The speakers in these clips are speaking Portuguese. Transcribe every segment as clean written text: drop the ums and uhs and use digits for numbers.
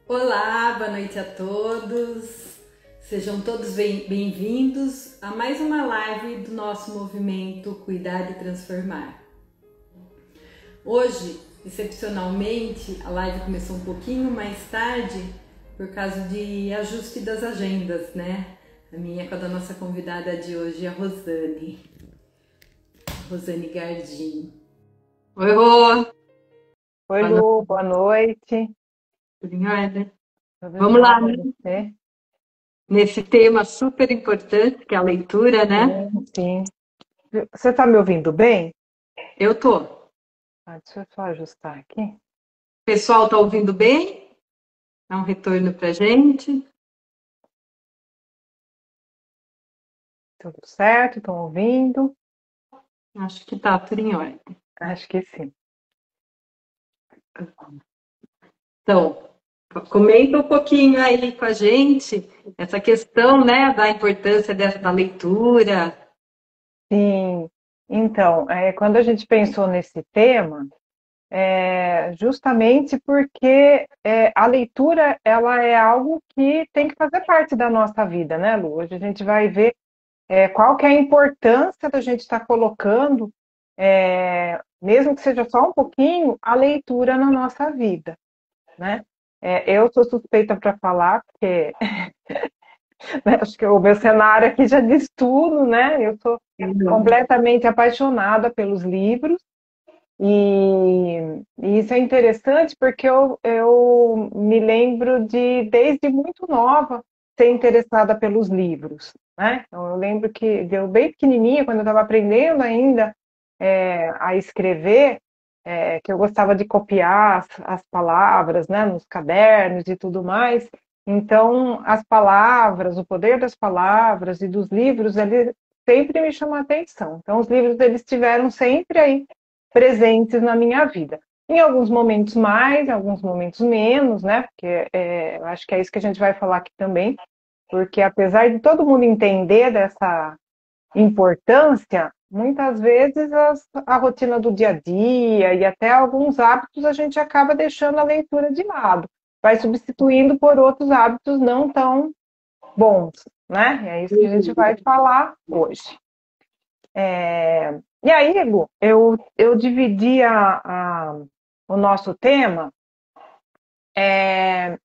Olá, boa noite a todos. Sejam todos bem-vindos a mais uma live do nosso movimento Cuidar e Transformar. Hoje, excepcionalmente, a live começou um pouquinho mais tarde por causa de ajuste das agendas, né? A minha com a da nossa convidada de hoje, a Rosane Gardim. Oi, Rô! Oi, Lu, boa noite. Tudo em ordem? Tudo Vamos lá, jóia, né? você? Nesse tema super importante, que é a leitura, né? Sim, sim. Você está me ouvindo bem? Eu tô. O Deixa eu só ajustar aqui. pessoal tá ouvindo bem? Dá um retorno pra gente. Tudo certo? Estão ouvindo? Acho que tá tudo em ordem. Acho que sim. Então, comenta um pouquinho aí com a gente essa questão, né, da importância da leitura. Sim. Então, quando a gente pensou nesse tema, justamente porque a leitura ela é algo que tem que fazer parte da nossa vida, né, Lu? Hoje a gente vai ver qual que é a importância da gente estar colocando, mesmo que seja só um pouquinho, a leitura na nossa vida, né? Eu sou suspeita para falar, porque né, acho que o meu cenário aqui já diz tudo, né? Eu sou completamente apaixonada pelos livros, e isso é interessante porque eu me lembro de, desde muito nova, ser interessada pelos livros, né? Então, eu lembro que eu bem pequenininha, quando eu estava aprendendo ainda a escrever, que eu gostava de copiar as palavras, né, nos cadernos e tudo mais. Então, as palavras, o poder das palavras e dos livros, ele sempre me chamou a atenção. Então, os livros, eles estiveram sempre aí presentes na minha vida. Em alguns momentos mais, em alguns momentos menos, né? Porque eu acho que é isso que a gente vai falar aqui também, porque apesar de todo mundo entender dessa importância, muitas vezes a rotina do dia a dia e até alguns hábitos a gente acaba deixando a leitura de lado, vai substituindo por outros hábitos não tão bons, né? É isso que a gente vai falar hoje. E aí, Lu, eu dividi o nosso tema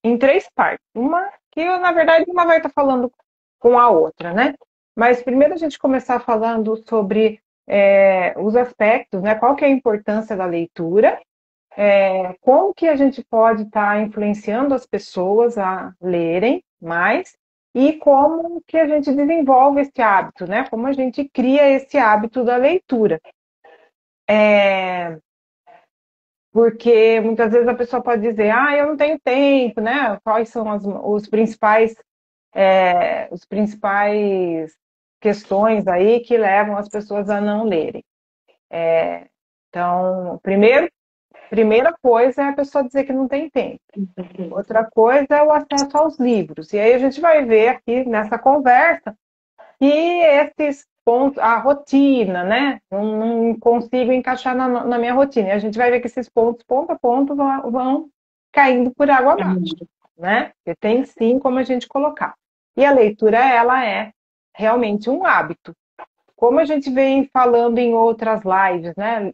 em três partes. Uma que, na verdade, uma vai estar falando com a outra, né? Mas primeiro a gente começar falando sobre os aspectos, né? Qual que é a importância da leitura, como que a gente pode estar influenciando as pessoas a lerem mais e como que a gente desenvolve esse hábito, né? Como a gente cria esse hábito da leitura. Porque muitas vezes a pessoa pode dizer, eu não tenho tempo, né? Quais são os principais questões aí que levam as pessoas a não lerem. Então, primeira coisa é a pessoa dizer que não tem tempo. Outra coisa é o acesso aos livros. E aí a gente vai ver aqui nessa conversa que esses pontos, a rotina, né? Não consigo encaixar na minha rotina. E a gente vai ver que esses pontos, ponto a ponto, vão caindo por água abaixo, né? Porque tem sim como a gente colocar. E a leitura, ela é realmente um hábito. Como a gente vem falando em outras lives, né,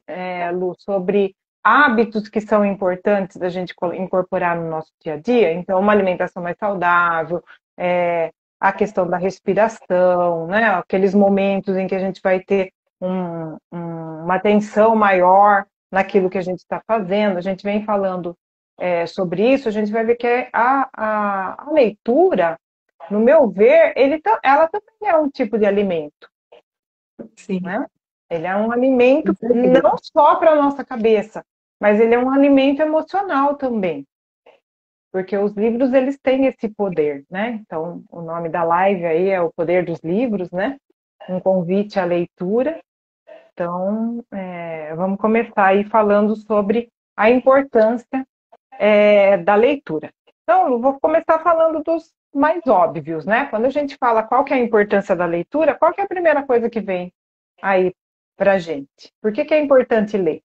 Lu, sobre hábitos que são importantes da gente incorporar no nosso dia a dia, então uma alimentação mais saudável, a questão da respiração, né, aqueles momentos em que a gente vai ter uma atenção maior naquilo que a gente está fazendo, a gente vem falando sobre isso, a gente vai ver que a leitura, no meu ver, ela também é um tipo de alimento, Sim, né? Ele é um alimento com certeza. não só para a nossa cabeça, mas ele é um alimento emocional também, porque os livros eles têm esse poder, né? Então, o nome da live aí é o poder dos livros, né? Um convite à leitura. Então, vamos começar aí falando sobre a importância da leitura. Então, eu vou começar falando dos mais óbvios, né? Quando a gente fala qual que é a importância da leitura, qual que é a primeira coisa que vem aí para a gente? Por que é importante ler?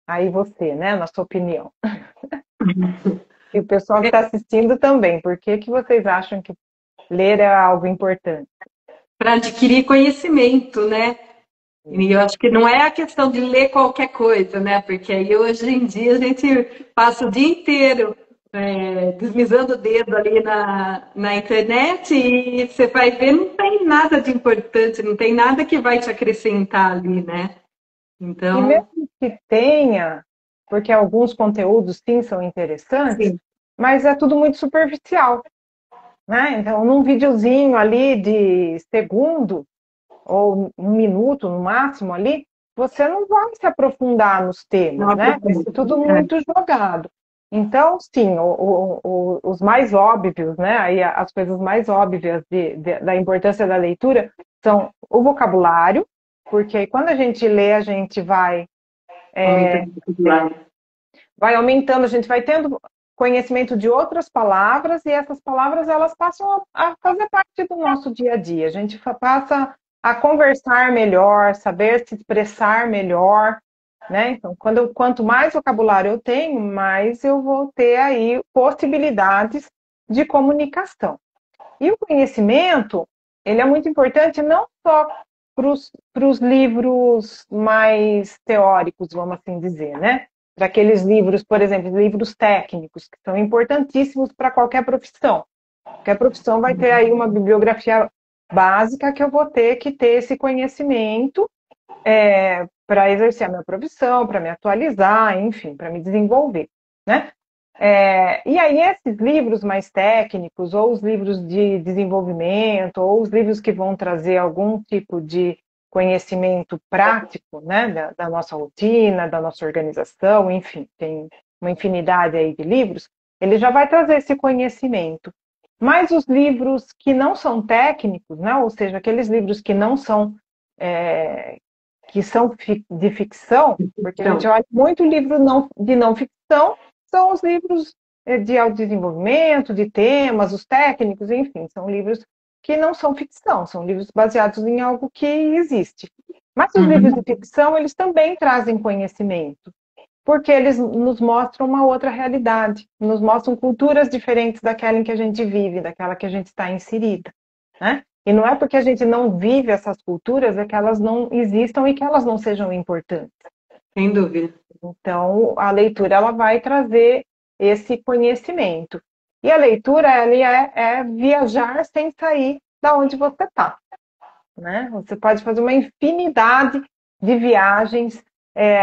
Aí você, né, na sua opinião. E o pessoal que está assistindo também, por que que vocês acham que ler é algo importante? Para adquirir conhecimento, né? E eu acho que não é a questão de ler qualquer coisa, né? Porque aí hoje em dia a gente passa o dia inteiro deslizando o dedo ali na internet e você vai ver, não tem nada de importante, não tem nada que vai te acrescentar ali, né? E Então, mesmo que tenha, porque alguns conteúdos sim são interessantes, sim, mas é tudo muito superficial, né? Então, num videozinho ali de segundo, ou um minuto no máximo ali, você não vai se aprofundar nos não temas, né? Vai ser aprofunda. tudo muito jogado. Então, sim, os mais óbvios, né? Aí as coisas mais óbvias da importância da leitura são o vocabulário, porque aí quando a gente lê, a gente Aumentando o vocabulário. vai aumentando, a gente vai tendo conhecimento de outras palavras e essas palavras elas passam a fazer parte do nosso dia a dia. A gente passa a conversar melhor, saber se expressar melhor, né? Então, quanto mais vocabulário eu tenho, mais eu vou ter aí possibilidades de comunicação. E o conhecimento, ele é muito importante não só para os livros mais teóricos, vamos assim dizer, né? Para aqueles livros, por exemplo, livros técnicos, que são importantíssimos para qualquer profissão. Qualquer profissão vai ter aí uma bibliografia básica que eu vou ter que ter esse conhecimento para exercer a minha profissão, para me atualizar, enfim, para me desenvolver, né? E aí, esses livros mais técnicos, ou os livros de desenvolvimento, ou os livros que vão trazer algum tipo de conhecimento prático, né, da nossa rotina, da nossa organização, enfim, tem uma infinidade aí de livros, ele já vai trazer esse conhecimento. Mas os livros que não são técnicos, né, ou seja, aqueles livros que não são, que são de ficção, porque a gente Então, olha muito livro de não ficção, são os livros de autodesenvolvimento, de temas, os técnicos, enfim, são livros que não são ficção, são livros baseados em algo que existe. Mas os livros de ficção, eles também trazem conhecimento, porque eles nos mostram uma outra realidade, nos mostram culturas diferentes daquela em que a gente vive, daquela que a gente está inserida, né? E não é porque a gente não vive essas culturas é que elas não existam e que elas não sejam importantes. sem dúvida. Então, a leitura ela vai trazer esse conhecimento. E a leitura ela é viajar sem sair da onde você está, né? Você pode fazer uma infinidade de viagens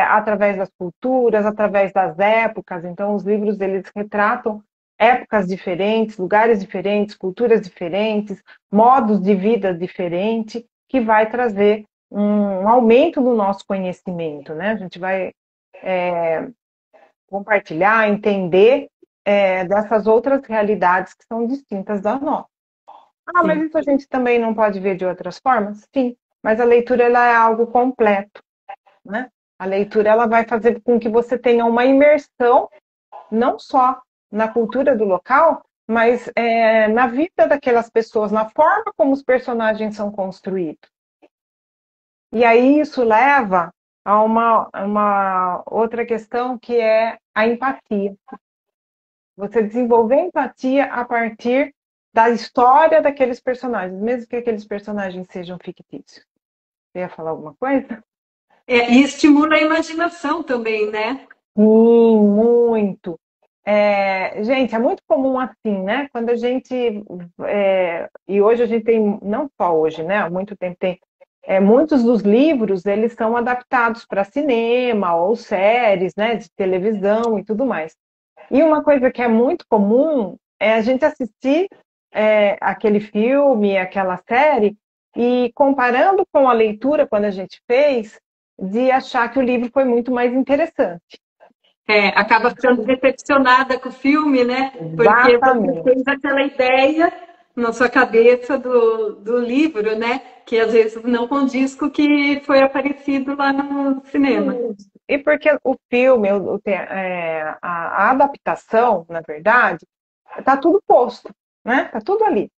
através das culturas, através das épocas. Então, os livros eles retratam épocas diferentes, lugares diferentes, culturas diferentes, modos de vida diferentes, que vai trazer um aumento do nosso conhecimento, né? A gente vai compartilhar, entender dessas outras realidades que são distintas da nossa. Ah, mas Sim. isso a gente também não pode ver de outras formas? Sim, mas a leitura ela é algo completo, né? A leitura ela vai fazer com que você tenha uma imersão não só na cultura do local, mas na vida daquelas pessoas, na forma como os personagens são construídos. E aí isso leva a uma outra questão que é a empatia. Você desenvolver empatia a partir da história daqueles personagens, mesmo que aqueles personagens sejam fictícios. Você ia falar alguma coisa? E estimula a imaginação também, né? Sim, muito. Gente, é muito comum assim, né? Quando a gente. E hoje a gente tem, não só hoje, né? Há muito tempo tem. Muitos dos livros eles são adaptados para cinema ou séries, né? De televisão e tudo mais. E uma coisa que é muito comum é a gente assistir aquele filme, aquela série, e comparando com a leitura, quando a gente fez, de achar que o livro foi muito mais interessante. Acaba ficando decepcionada com o filme, né? Porque você Exatamente. fez aquela ideia na sua cabeça do livro, né? Que às vezes não condiz com o que foi aparecido lá no cinema. E porque o filme, a adaptação, na verdade, está tudo posto, né? Está tudo ali.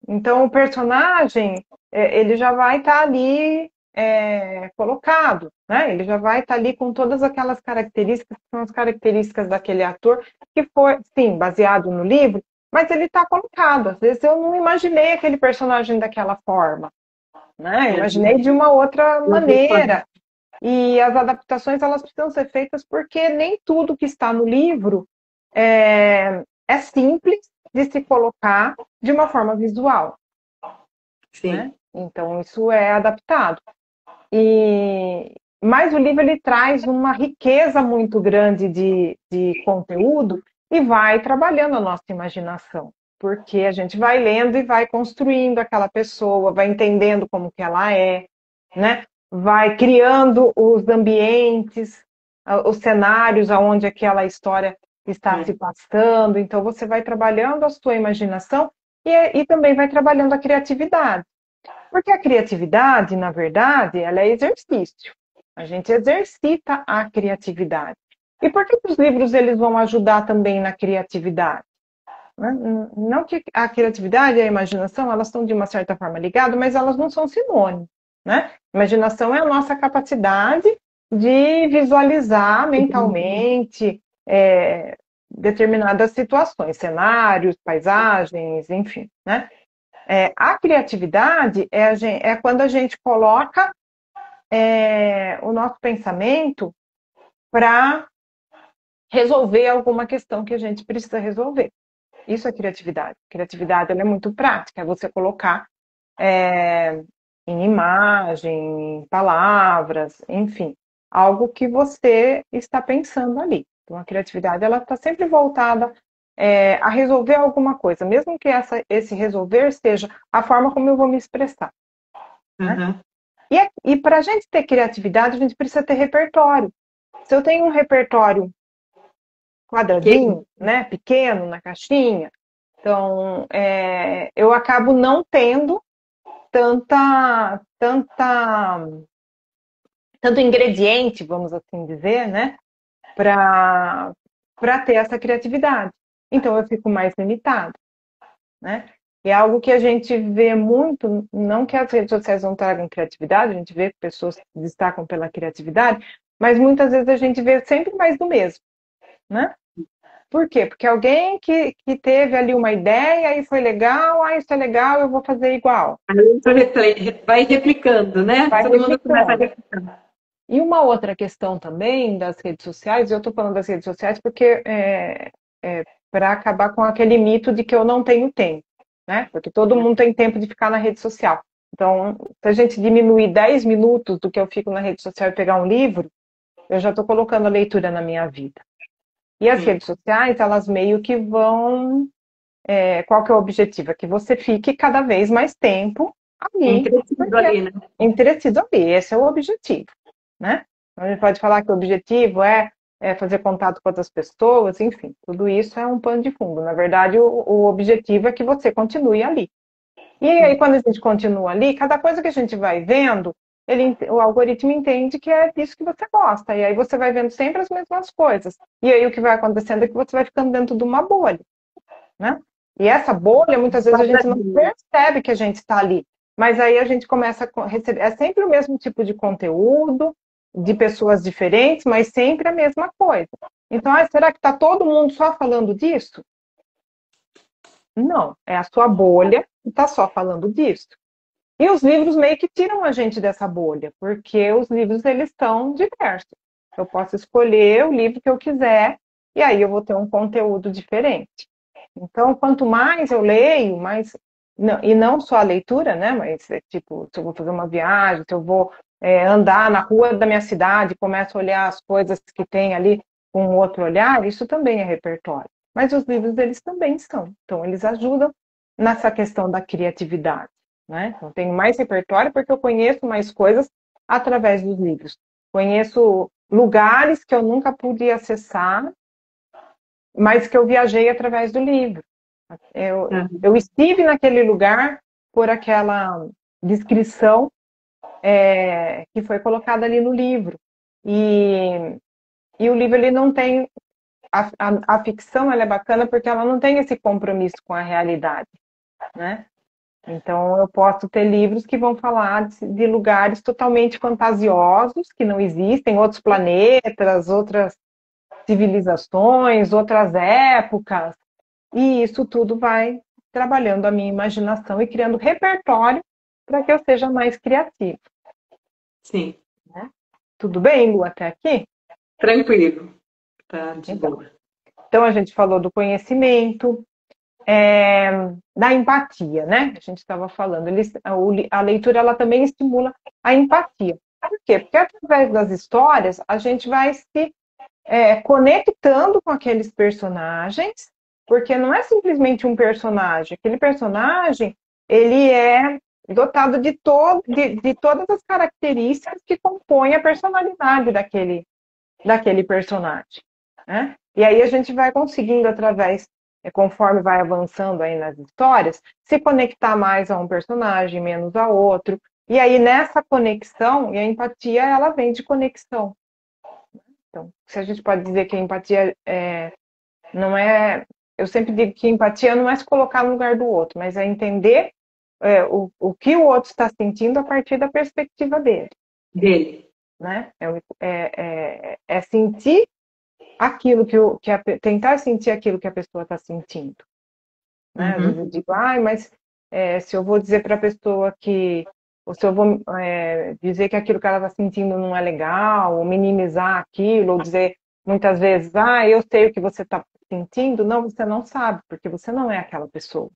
Então, o personagem, ele já vai estar ali colocado, né? Ele já vai estar ali com todas aquelas características, que são as características daquele ator, que foi, sim, baseado no livro, mas ele está colocado. Às vezes eu não imaginei aquele personagem daquela forma, né? Eu imaginei de uma outra maneira. E as adaptações, elas precisam ser feitas porque nem tudo que está no livro é simples de se colocar de uma forma visual. Sim. Né? Então, isso é adaptado. Mas o livro ele traz uma riqueza muito grande de conteúdo e vai trabalhando a nossa imaginação. Porque a gente vai lendo e vai construindo aquela pessoa, vai entendendo como que ela é, né? Vai criando os ambientes, os cenários aonde aquela história está se passando. Então, você vai trabalhando a sua imaginação e também vai trabalhando a criatividade. Porque a criatividade, na verdade, ela é exercício. A gente exercita a criatividade. E por que os livros eles vão ajudar também na criatividade? Não que a criatividade e a imaginação, elas estão de uma certa forma ligadas, mas elas não são sinônimos. Né? Imaginação é a nossa capacidade de visualizar mentalmente determinadas situações, cenários, paisagens, enfim. Né? A criatividade é quando a gente coloca o nosso pensamento para resolver alguma questão que a gente precisa resolver. Isso é criatividade. Criatividade ela é muito prática, é você colocar em imagem, em palavras, enfim, algo que você está pensando ali. Então, a criatividade ela está sempre voltada a resolver alguma coisa, mesmo que esse resolver seja a forma como eu vou me expressar. Né? E para a gente ter criatividade, a gente precisa ter repertório. Se eu tenho um repertório quadradinho, né, pequeno, na caixinha, então eu acabo não tendo tanto ingrediente, vamos assim dizer, né, para ter essa criatividade. Então eu fico mais limitado, né? E é algo que a gente vê muito, não que as redes sociais não tragam criatividade, a gente vê que pessoas se destacam pela criatividade, mas muitas vezes a gente vê sempre mais do mesmo, né? Por quê? Porque alguém que teve ali uma ideia e foi legal, isso é legal, eu vou fazer igual. Vai replicando, né? Vai Todo replicando. mundo começa a replicar. E uma outra questão também das redes sociais, eu estou falando das redes sociais porque para acabar com aquele mito de que eu não tenho tempo, né? Porque todo mundo tem tempo de ficar na rede social. Então, se a gente diminuir 10 minutos do que eu fico na rede social e pegar um livro, eu já estou colocando a leitura na minha vida. E as redes sociais, elas meio que vão... qual que é o objetivo? É que você fique cada vez mais tempo ali. Entretido ali, né? Entretido ali, esse é o objetivo, né? A gente pode falar que o objetivo é fazer contato com outras pessoas, enfim, tudo isso é um pano de fundo. Na verdade, o objetivo é que você continue ali. E aí, quando a gente continua ali, cada coisa que a gente vai vendo, o algoritmo entende que é disso que você gosta. E aí você vai vendo sempre as mesmas coisas. E aí o que vai acontecendo é que você vai ficando dentro de uma bolha, né? E essa bolha, muitas vezes a gente não percebe que a gente está ali. Mas aí a gente começa a receber... É sempre o mesmo tipo de conteúdo, de pessoas diferentes, mas sempre a mesma coisa. Então, será que está todo mundo só falando disso? Não, é a sua bolha que está só falando disso. E os livros meio que tiram a gente dessa bolha, porque os livros eles estão diversos. Eu posso escolher o livro que eu quiser e aí eu vou ter um conteúdo diferente. Então, quanto mais eu leio, mais... Não, e não só a leitura, né? Mas, tipo, se eu vou fazer uma viagem, se eu vou andar na rua da minha cidade, começo a olhar as coisas que tem ali com um outro olhar, isso também é repertório. Mas os livros, eles também são. Então, eles ajudam nessa questão da criatividade, né? Então, tenho mais repertório porque eu conheço mais coisas através dos livros. Conheço lugares que eu nunca pude acessar, mas que eu viajei através do livro. Eu estive naquele lugar por aquela descrição que foi colocada ali no livro. E o livro, ele não tem... A ficção, ela é bacana porque ela não tem esse compromisso com a realidade, né? Então, eu posso ter livros que vão falar de lugares totalmente fantasiosos, que não existem, outros planetas, outras civilizações, outras épocas, e isso tudo vai trabalhando a minha imaginação e criando repertório para que eu seja mais criativo. Sim. Né? Tudo bem, Lu, até aqui? Tranquilo. Tá de boa. Então, a gente falou do conhecimento, da empatia, né? A gente estava falando. A leitura ela também estimula a empatia. Por quê? Porque através das histórias a gente vai se conectando com aqueles personagens, porque não é simplesmente um personagem. Aquele personagem ele é dotado de todas as características que compõem a personalidade daquele personagem. Né? E aí a gente vai conseguindo, através, conforme vai avançando aí nas histórias, se conectar mais a um personagem, menos a outro. E aí nessa conexão, e a empatia, ela vem de conexão. Então, se a gente pode dizer que a empatia não é... Eu sempre digo que empatia não é se colocar no lugar do outro, mas é entender o que o outro está sentindo a partir da perspectiva dele. Né? É sentir aquilo tentar sentir aquilo que a pessoa está sentindo. Né? Às vezes eu digo, mas se eu vou dizer para a pessoa ou se eu vou dizer que aquilo que ela está sentindo não é legal, ou minimizar aquilo, ou dizer muitas vezes, eu sei o que você está sentindo, não, você não sabe, porque você não é aquela pessoa.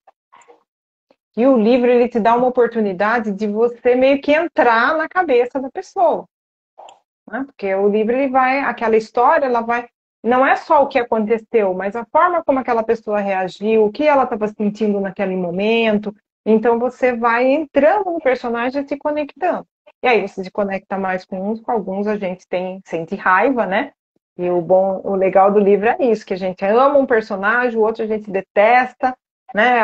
E o livro, ele te dá uma oportunidade de você meio que entrar na cabeça da pessoa. Né? Porque o livro, aquela história, ela vai... Não é só o que aconteceu, mas a forma como aquela pessoa reagiu, o que ela estava sentindo naquele momento. Então, você vai entrando no personagem e se conectando. E aí, você se conecta mais com uns, com alguns a gente sente raiva, né? E o legal do livro é isso, que a gente ama um personagem, o outro a gente detesta, né?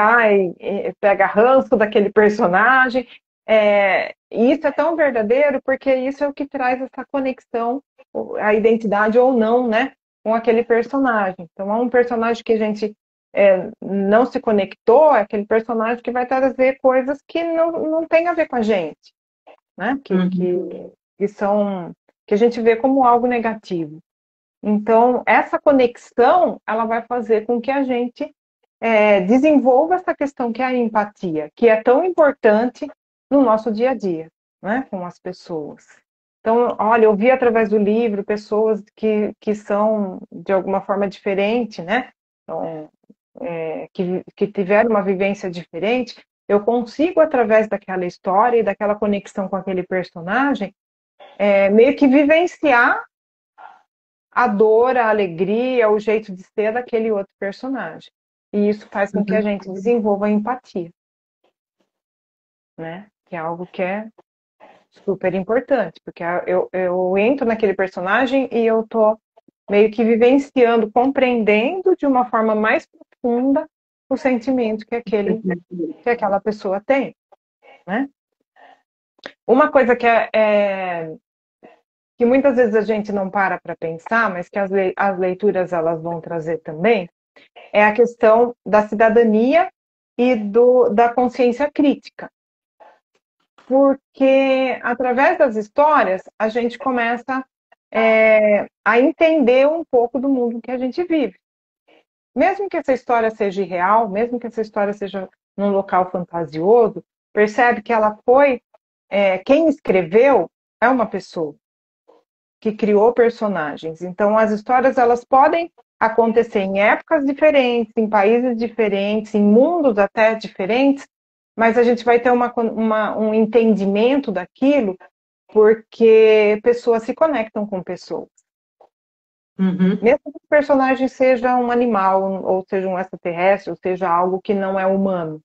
Pega ranço daquele personagem. Isso é tão verdadeiro porque isso é o que traz essa conexão, a identidade ou não, né? Com aquele personagem. Então, é um personagem que a gente não se conectou, é aquele personagem que vai trazer coisas que não tem a ver com a gente, né? Que a gente vê como algo negativo. Então, essa conexão, ela vai fazer com que a gente desenvolva essa questão que é a empatia, que é tão importante no nosso dia a dia, né? Com as pessoas. Então, olha, eu vi através do livro pessoas que são de alguma forma diferente, né? Então, que tiveram uma vivência diferente, eu consigo, através daquela história e daquela conexão com aquele personagem, meio que vivenciar a dor, a alegria, o jeito de ser daquele outro personagem. E isso faz com que a gente desenvolva a empatia, né? Que é algo que é super importante, porque eu entro naquele personagem e eu tô meio que vivenciando, compreendendo de uma forma mais profunda o sentimento que aquela pessoa tem, né? Uma coisa que muitas vezes a gente não para pensar, mas que as leituras elas vão trazer também, é a questão da cidadania e da consciência crítica. Porque através das histórias a gente começa a entender um pouco do mundo que a gente vive. Mesmo que essa história seja irreal, mesmo que essa história seja num local fantasioso, percebe que ela foi... quem escreveu é uma pessoa que criou personagens. Então, as histórias elas podem acontecer em épocas diferentes, em países diferentes, em mundos até diferentes, mas a gente vai ter um entendimento daquilo porque pessoas se conectam com pessoas. Mesmo que o personagem seja um animal, ou seja um extraterrestre, ou seja algo que não é humano.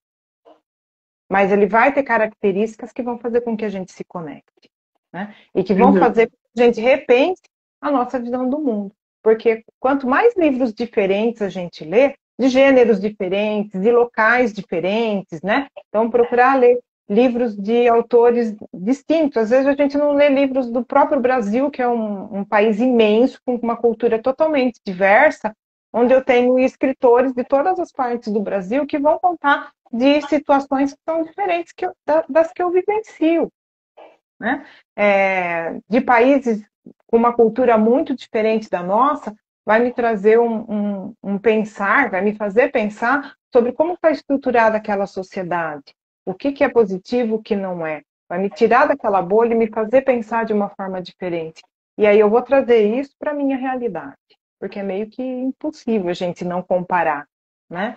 Mas ele vai ter características que vão fazer com que a gente se conecte. Né? E que vão fazer com que a gente repense a nossa visão do mundo. Porque quanto mais livros diferentes a gente lê, de gêneros diferentes, de locais diferentes, né? Então, procurar ler livros de autores distintos. Às vezes a gente não lê livros do próprio Brasil, que é um país imenso, com uma cultura totalmente diversa, onde eu tenho escritores de todas as partes do Brasil que vão contar de situações que são diferentes das que eu vivencio, né? De países com uma cultura muito diferente da nossa, vai me trazer um pensar, vai me fazer pensar sobre como está estruturada aquela sociedade, o que é positivo, o que não é. Vai me tirar daquela bolha e me fazer pensar de uma forma diferente. E aí eu vou trazer isso para a minha realidade, porque é meio que impossível a gente não comparar, né,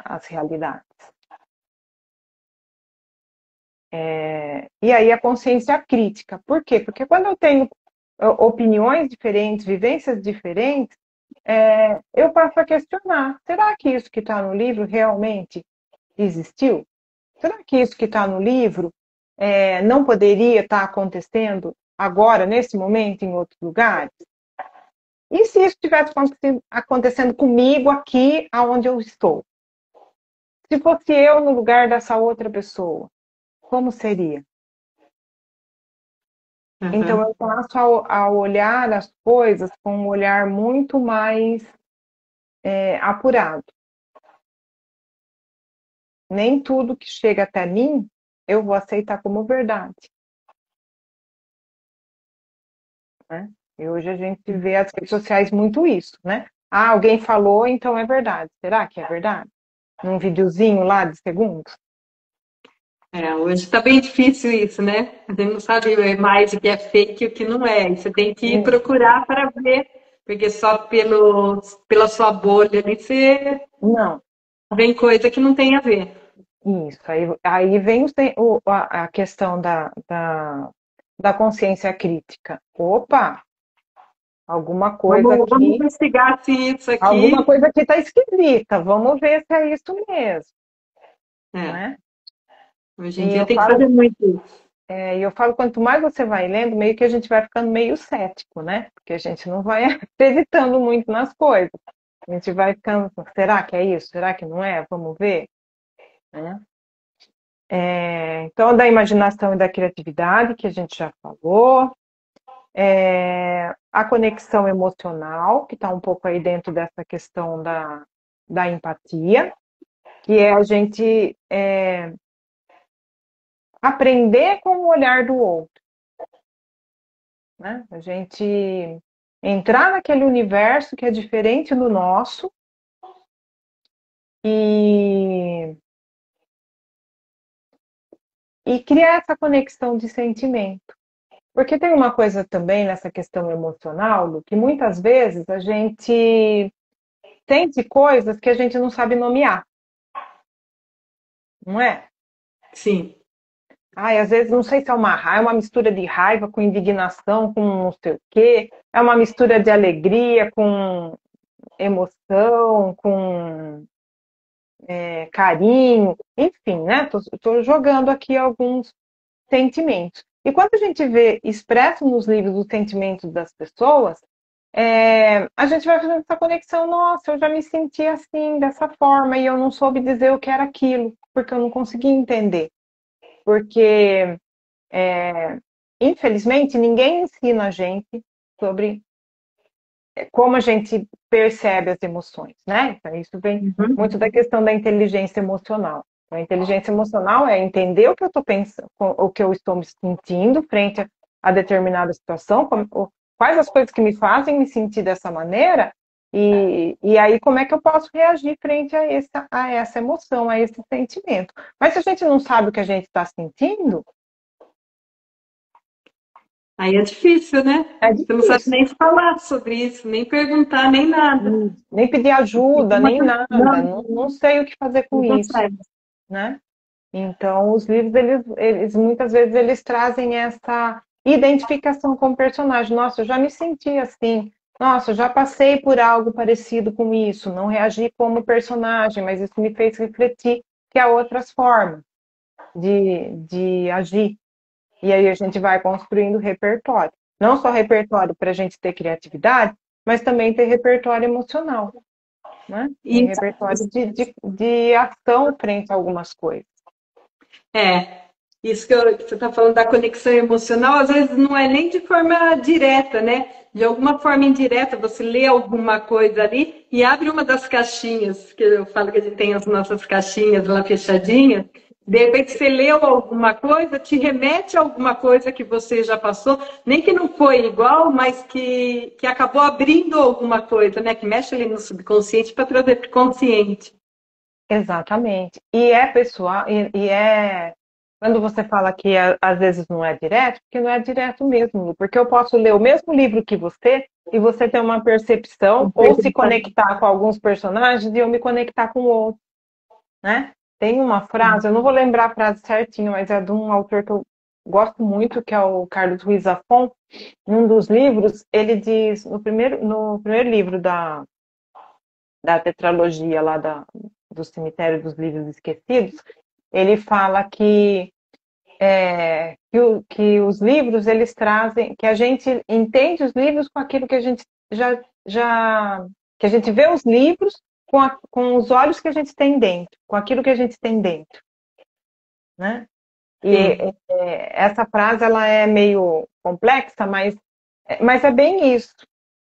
as realidades. E aí a consciência crítica. Por quê? Porque quando eu tenho opiniões diferentes, vivências diferentes, eu passo a questionar. Será que isso que está no livro realmente existiu? Será que isso que está no livro não poderia estar acontecendo agora, nesse momento, em outros lugares? E se isso estivesse acontecendo comigo aqui, aonde eu estou? Se fosse eu no lugar dessa outra pessoa, como seria? Então, eu passo a olhar as coisas com um olhar muito mais apurado. Nem tudo que chega até mim, eu vou aceitar como verdade. Né? E hoje a gente vê as redes sociais muito isso, né? Ah, alguém falou, então é verdade. Será que é verdade? Num videozinho lá de segundos? Hoje está bem difícil isso, né? A gente não sabe mais o que é fake e o que não é. Você tem que procurar para ver, porque só pela sua bolha ali você não vem coisa que não tem a ver. Isso, aí vem a questão da consciência crítica. Opa, alguma coisa Vamos aqui. investigar se isso aqui. Alguma coisa aqui está esquisita. Vamos ver se é isso mesmo. Né? Hoje em dia tem que fazer muito isso. E eu falo, quanto mais você vai lendo, meio que a gente vai ficando meio cético, né? Porque a gente não vai acreditando muito nas coisas. A gente vai ficando, será que é isso? Será que não é? Vamos ver. Né? Então, da imaginação e da criatividade, que a gente já falou. A conexão emocional, que está um pouco aí dentro dessa questão da empatia, que é a gente aprender com o olhar do outro. Né? A gente entrar naquele universo que é diferente do nosso e criar essa conexão de sentimento. Porque tem uma coisa também nessa questão emocional, Lu, que muitas vezes a gente sente coisas que a gente não sabe nomear. Não é? Sim. Ai, às vezes não sei se é uma mistura de raiva com indignação, com não sei o quê. É uma mistura de alegria com emoção, com carinho, enfim, né? Tô jogando aqui alguns sentimentos. E quando a gente vê expresso nos livros os sentimentos das pessoas, a gente vai fazendo essa conexão. Nossa, eu já me senti assim, dessa forma, e eu não soube dizer o que era aquilo, porque eu não consegui entender. Porque, infelizmente, ninguém ensina a gente sobre como a gente percebe as emoções, né? Então, isso vem muito da questão da inteligência emocional. A inteligência emocional é entender o que eu estou pensando, o que eu estou me sentindo frente a determinada situação, quais as coisas que me fazem me sentir dessa maneira, e aí como é que eu posso reagir frente a essa emoção, a esse sentimento. Mas se a gente não sabe o que a gente está sentindo, aí é difícil, né? Você não sabe nem falar sobre isso, nem perguntar, nem nada. Nem pedir ajuda, nem nada. Não sei o que fazer com isso. Né? Então, os livros, eles muitas vezes, eles trazem essa identificação com o personagem. Nossa, eu já me senti assim. Nossa, eu já passei por algo parecido com isso. Não reagi como personagem, mas isso me fez refletir que há outras formas de agir. E aí a gente vai construindo repertório. Não só repertório para a gente ter criatividade, mas também ter repertório emocional. Né? E repertório de ação frente a algumas coisas. isso que você está falando da conexão emocional, às vezes não é nem de forma direta, né? De alguma forma indireta, você lê alguma coisa ali e abre uma das caixinhas, que eu falo que a gente tem as nossas caixinhas lá fechadinhas. De repente você leu alguma coisa, te remete a alguma coisa que você já passou, nem que não foi igual, mas que acabou abrindo alguma coisa, né? Que mexe ali no subconsciente para trazer para o consciente. Exatamente. E é pessoal, e é. Quando você fala que às vezes não é direto, porque não é direto mesmo, Lu, porque eu posso ler o mesmo livro que você e você ter uma percepção ou se conectar com alguns personagens e eu me conectar com outros, né? Tem uma frase, eu não vou lembrar a frase certinho, mas é de um autor que eu gosto muito, que é o Carlos Ruiz Zafón. Em um dos livros, ele diz, no primeiro livro da tetralogia lá do Cemitério dos Livros Esquecidos, ele fala que os livros, eles trazem, que a gente entende os livros com aquilo que a gente que a gente vê os livros com os olhos que a gente tem dentro, com aquilo que a gente tem dentro, né? E essa frase, ela é meio complexa, mas é bem isso.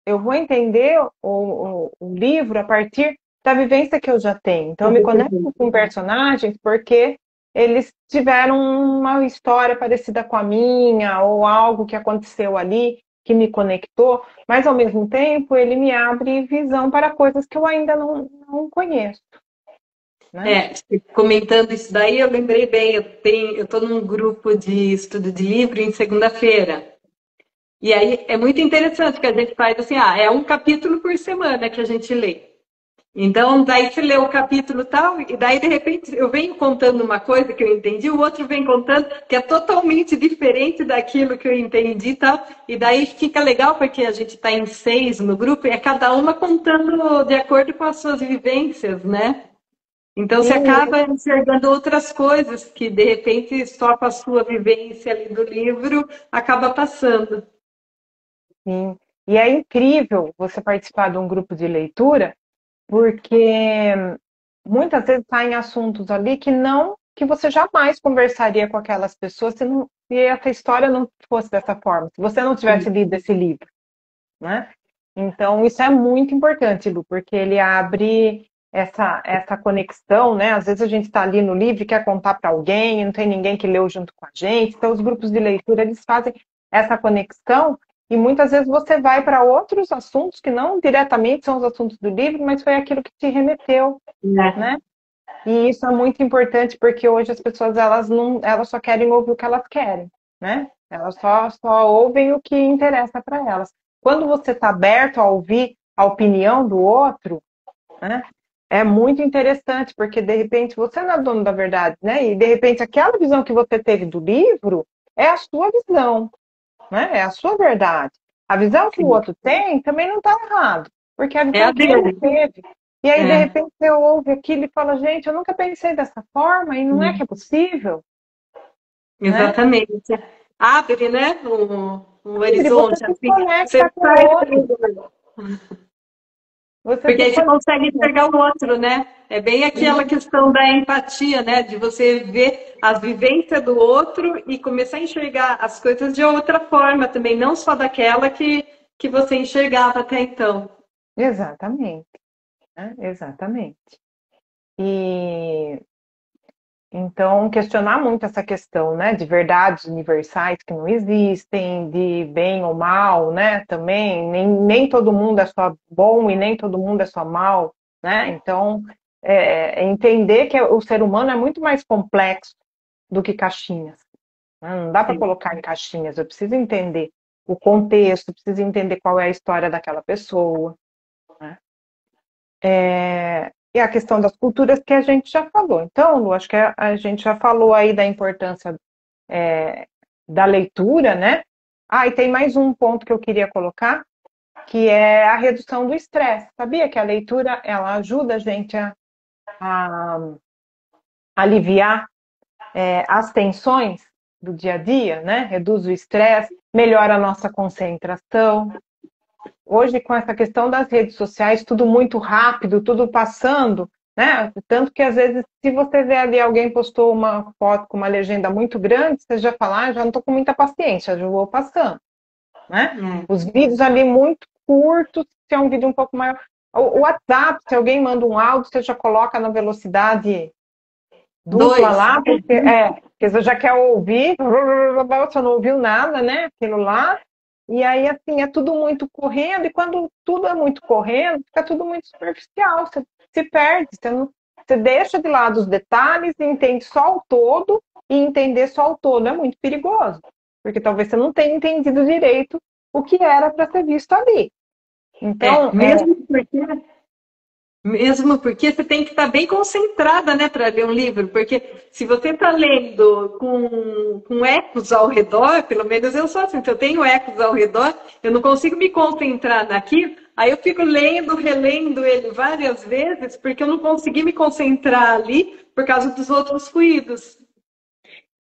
Eu vou entender o livro a partir da vivência que eu já tenho. Então, eu me conecto com personagens porque eles tiveram uma história parecida com a minha, ou algo que aconteceu ali que me conectou, mas ao mesmo tempo ele me abre visão para coisas que eu ainda não conheço. Né? Comentando isso daí, eu lembrei bem, eu estou num grupo de estudo de livro em segunda-feira. E aí é muito interessante que a gente faz assim, é um capítulo por semana que a gente lê. Então, daí você lê o capítulo tal, e daí, de repente, eu venho contando uma coisa que eu entendi, o outro vem contando que é totalmente diferente daquilo que eu entendi e tal. E daí fica legal, porque a gente está em 6 no grupo, e é cada uma contando de acordo com as suas vivências, né? Então, você acaba enxergando outras coisas que, de repente, só com a sua vivência ali do livro, acaba passando. Sim. E é incrível você participar de um grupo de leitura, porque muitas vezes está em assuntos ali que você jamais conversaria com aquelas pessoas se essa história não fosse dessa forma, se você não tivesse lido esse livro, né? Então, isso é muito importante, Lu, porque ele abre essa conexão, né? Às vezes a gente está ali no livro e quer contar para alguém, e não tem ninguém que leu junto com a gente. Então, os grupos de leitura, eles fazem essa conexão e muitas vezes você vai para outros assuntos que não diretamente são os assuntos do livro, mas foi aquilo que te remeteu, né? E isso é muito importante porque hoje as pessoas elas só querem ouvir o que elas querem, né? Elas só ouvem o que interessa para elas. Quando você está aberto a ouvir a opinião do outro, né? É muito interessante, porque de repente você não é dono da verdade, né? E de repente aquela visão que você teve do livro é a sua visão, né? É a sua verdade. A visão que o outro tem também não está errado, porque a visão que ele teve. E aí, de repente, você ouve aquilo e fala, gente, eu nunca pensei dessa forma, e não é que é possível. Exatamente. Né? Abre, né? Um horizonte. Você se conecta com o outro. Porque aí você consegue enxergar o outro, né? É bem aquela questão da empatia, né? De você ver as vivências do outro e começar a enxergar as coisas de outra forma também, não só daquela que você enxergava até então. Exatamente. Exatamente. E então, questionar muito essa questão, né, de verdades universais que não existem, de bem ou mal, né, também, nem todo mundo é só bom e nem todo mundo é só mal, né, então, entender que o ser humano é muito mais complexo do que caixinhas, né? Não dá para colocar em caixinhas, eu preciso entender o contexto, preciso entender qual é a história daquela pessoa, né. E a questão das culturas que a gente já falou. Então, Lu, acho que a gente já falou aí da importância da leitura, né? E tem mais um ponto que eu queria colocar, que é a redução do estresse. Sabia que a leitura, ela ajuda a gente a aliviar as tensões do dia a dia, né? Reduz o estresse, melhora a nossa concentração. Hoje, com essa questão das redes sociais, tudo muito rápido, tudo passando, né? Tanto que às vezes, se você vê ali alguém postou uma foto com uma legenda muito grande, você já fala, já não estou com muita paciência, já vou passando, né? Os vídeos ali muito curtos, se é um vídeo um pouco maior. O WhatsApp, se alguém manda um áudio, você já coloca na velocidade dupla lá, porque você já quer ouvir, você não ouviu nada, né? Aquilo lá. E aí, assim, é tudo muito correndo, e quando tudo é muito correndo, fica tudo muito superficial, você se perde, você deixa de lado os detalhes e entende só o todo, e entender só o todo é muito perigoso, porque talvez você não tenha entendido direito o que era para ser visto ali. Então, mesmo porque você tem que estar bem concentrada, né, para ler um livro, porque se você está lendo com ecos ao redor, pelo menos eu sou assim, se eu tenho ecos ao redor, eu não consigo me concentrar naquilo, aí eu fico lendo, relendo ele várias vezes, porque eu não consegui me concentrar ali por causa dos outros ruídos.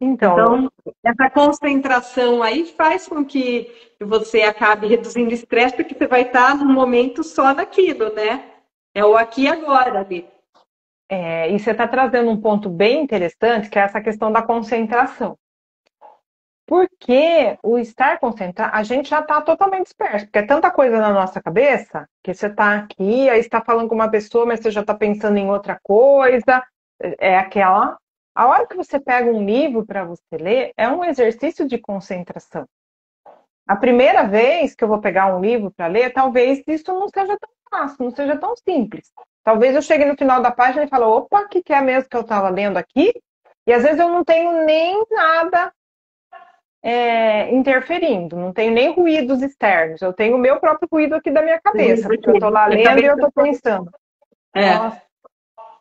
Então, essa concentração aí faz com que você acabe reduzindo o estresse, porque você vai estar num momento só naquilo, né? É o aqui e agora ali. E você está trazendo um ponto bem interessante, que é essa questão da concentração. Porque o estar concentrado, a gente já está totalmente disperso, porque é tanta coisa na nossa cabeça, que você está aqui, aí está falando com uma pessoa, mas você já está pensando em outra coisa. É aquela. A hora que você pega um livro para você ler, é um exercício de concentração. A primeira vez que eu vou pegar um livro para ler, talvez isso não seja tão fácil, não seja tão simples. Talvez eu chegue no final da página e fale, opa, o que é mesmo que eu estava lendo aqui? E às vezes eu não tenho nem nada interferindo, não tenho nem ruídos externos, eu tenho o meu próprio ruído aqui da minha cabeça, porque eu estou lá lendo e eu estou pensando, nossa,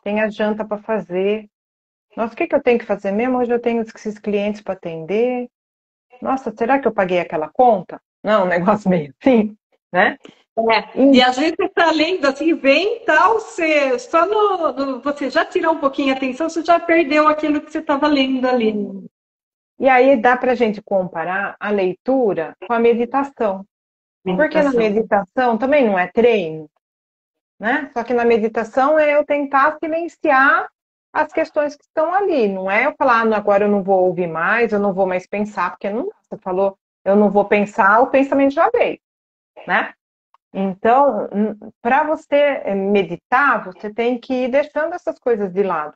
tem a janta para fazer, nossa, o que eu tenho que fazer mesmo? Hoje eu tenho esses clientes para atender, nossa, será que eu paguei aquela conta? Não, um negócio meio assim, né? E às vezes você está lendo assim, vem tal, você só você já tirou um pouquinho a atenção, você já perdeu aquilo que você estava lendo ali. E aí dá para a gente comparar a leitura com a meditação. Porque na meditação também não é treino, né? Só que na meditação é eu tentar silenciar as questões que estão ali. Não é eu falar, agora eu não vou ouvir mais, eu não vou mais pensar, porque não dá. Você falou, eu não vou pensar, o pensamento já veio, né? Então, para você meditar, você tem que ir deixando essas coisas de lado.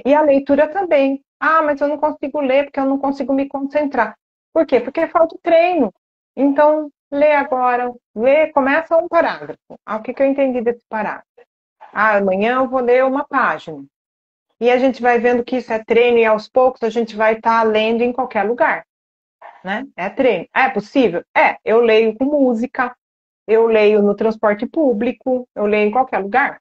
E a leitura também. Mas eu não consigo ler porque eu não consigo me concentrar. Por quê? Porque falta treino. Então, lê agora. Começa um parágrafo. O que eu entendi desse parágrafo? Amanhã eu vou ler uma página. E a gente vai vendo que isso é treino e aos poucos a gente vai estar lendo em qualquer lugar. Né? É treino. É possível? Eu leio com música, eu leio no transporte público, eu leio em qualquer lugar.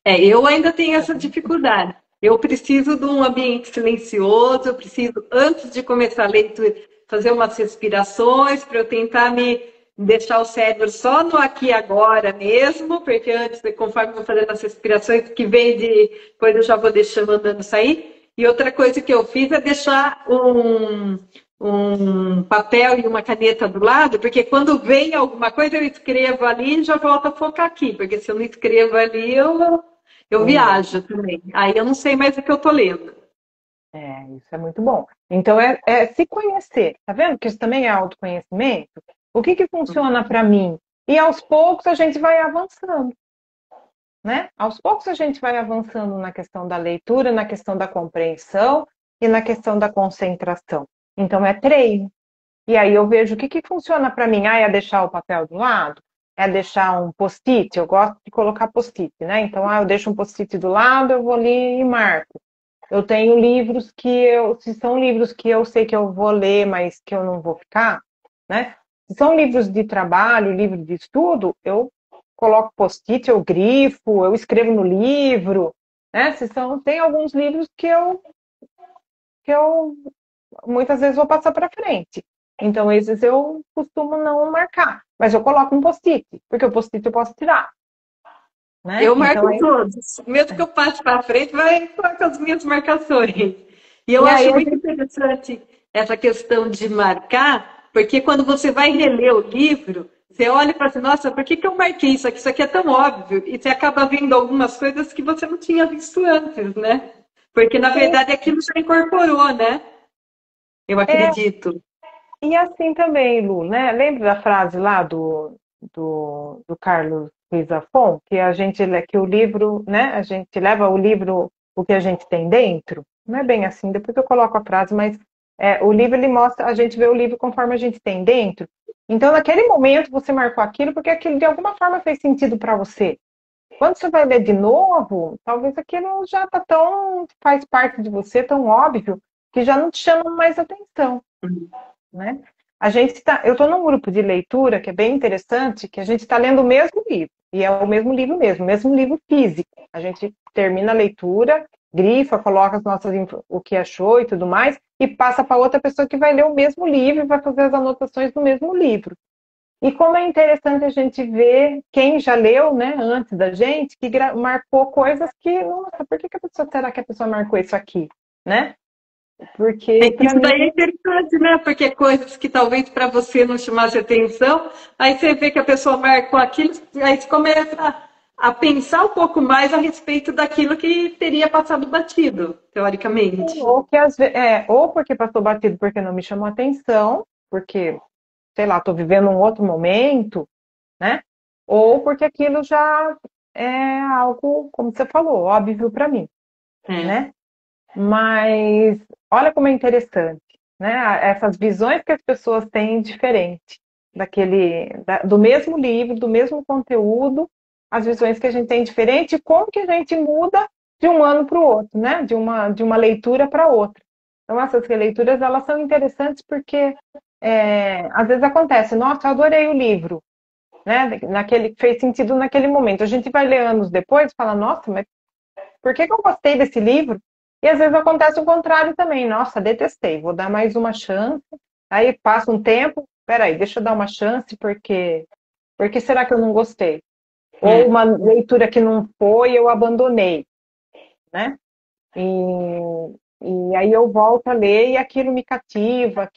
Eu ainda tenho essa dificuldade. Eu preciso de um ambiente silencioso, eu preciso, antes de começar a leitura, fazer umas respirações para eu tentar me deixar o cérebro só no aqui e agora mesmo, porque antes, conforme eu vou fazendo as respirações, que vem depois eu já vou deixando andando sair. E outra coisa que eu fiz é deixar um papel e uma caneta do lado, porque quando vem alguma coisa eu escrevo ali e já volto a focar aqui, porque se eu não escrevo ali eu viajo também. Aí eu não sei mais o que eu estou lendo. Isso é muito bom. Então é se conhecer, tá vendo? Que isso também é autoconhecimento. O que funciona para mim? E aos poucos a gente vai avançando. Né? Aos poucos a gente vai avançando na questão da leitura, na questão da compreensão e na questão da concentração. Então é treino. E aí eu vejo o que funciona para mim. É deixar o papel do lado? É deixar um post-it? Eu gosto de colocar post-it, né? Então, eu deixo um post-it do lado, eu vou ali e marco. Eu tenho livros se são livros que eu sei que eu vou ler, mas que eu não vou ficar, né? Se são livros de trabalho, livro de estudo, eu coloco post-it, eu grifo, eu escrevo no livro, né? Tem alguns livros que eu muitas vezes vou passar para frente. Então, esses eu costumo não marcar. Mas eu coloco um post-it, porque o post-it eu posso tirar. Né? Eu marco todos. Mesmo que eu passe para frente, vai com as minhas marcações. E eu acho muito interessante essa questão de marcar, porque quando você vai reler o livro, Você olha e fala assim, nossa, por que que eu marquei isso aqui? Isso aqui é tão óbvio. E você acaba vendo algumas coisas que você não tinha visto antes, né? Porque, na verdade, aquilo já incorporou, né? Eu É, acredito. e assim também, Lu, né? Lembra da frase lá do Carlos Ruiz Zafón, que a gente que o livro, né? A gente leva o livro o que a gente tem dentro? Não é bem assim, depois eu coloco a frase, mas o livro ele mostra, a gente vê o livro conforme a gente tem dentro. Então, naquele momento você marcou aquilo porque aquilo de alguma forma fez sentido para você. Quando você vai ler de novo, talvez aquilo já tá tão, faz parte de você, tão óbvio, que já não te chama mais atenção, né? Eu estou num grupo de leitura que é bem interessante, que a gente está lendo o mesmo livro, e é o mesmo livro físico. A gente termina a leitura, grifa, coloca o que achou e tudo mais, e passa para outra pessoa que vai ler o mesmo livro e vai fazer as anotações do mesmo livro. E como é interessante a gente ver quem já leu, né, antes da gente, que marcou coisas que, nossa, por que será que a pessoa marcou isso aqui, né? Porque para Isso mim daí é interessante, né? Porque coisas que talvez para você não chamasse atenção, aí você vê que a pessoa marcou aquilo, aí você começa a pensar um pouco mais a respeito daquilo que teria passado batido, teoricamente. ou que ou porque passou batido porque não me chamou atenção, porque, sei lá, estou vivendo um outro momento, né? Ou porque aquilo já é algo, como você falou, óbvio para mim, É. né? Mas olha como é interessante, né? Essas visões que as pessoas têm diferente do mesmo livro, do mesmo conteúdo, as visões que a gente tem diferente, e como que a gente muda de um ano para o outro, né? De uma leitura para outra. Então, essas releituras, elas são interessantes porque às vezes acontece, nossa, eu adorei o livro, né? Fez sentido naquele momento. A gente vai ler anos depois e fala, nossa, mas por que que eu gostei desse livro? E às vezes acontece o contrário também. Nossa, detestei, vou dar mais uma chance. Aí passa um tempo, peraí, deixa eu dar uma chance, porque será que eu não gostei? Ou É. uma leitura que não foi, eu abandonei, né? E, e aí eu volto a ler e aquilo me cativa,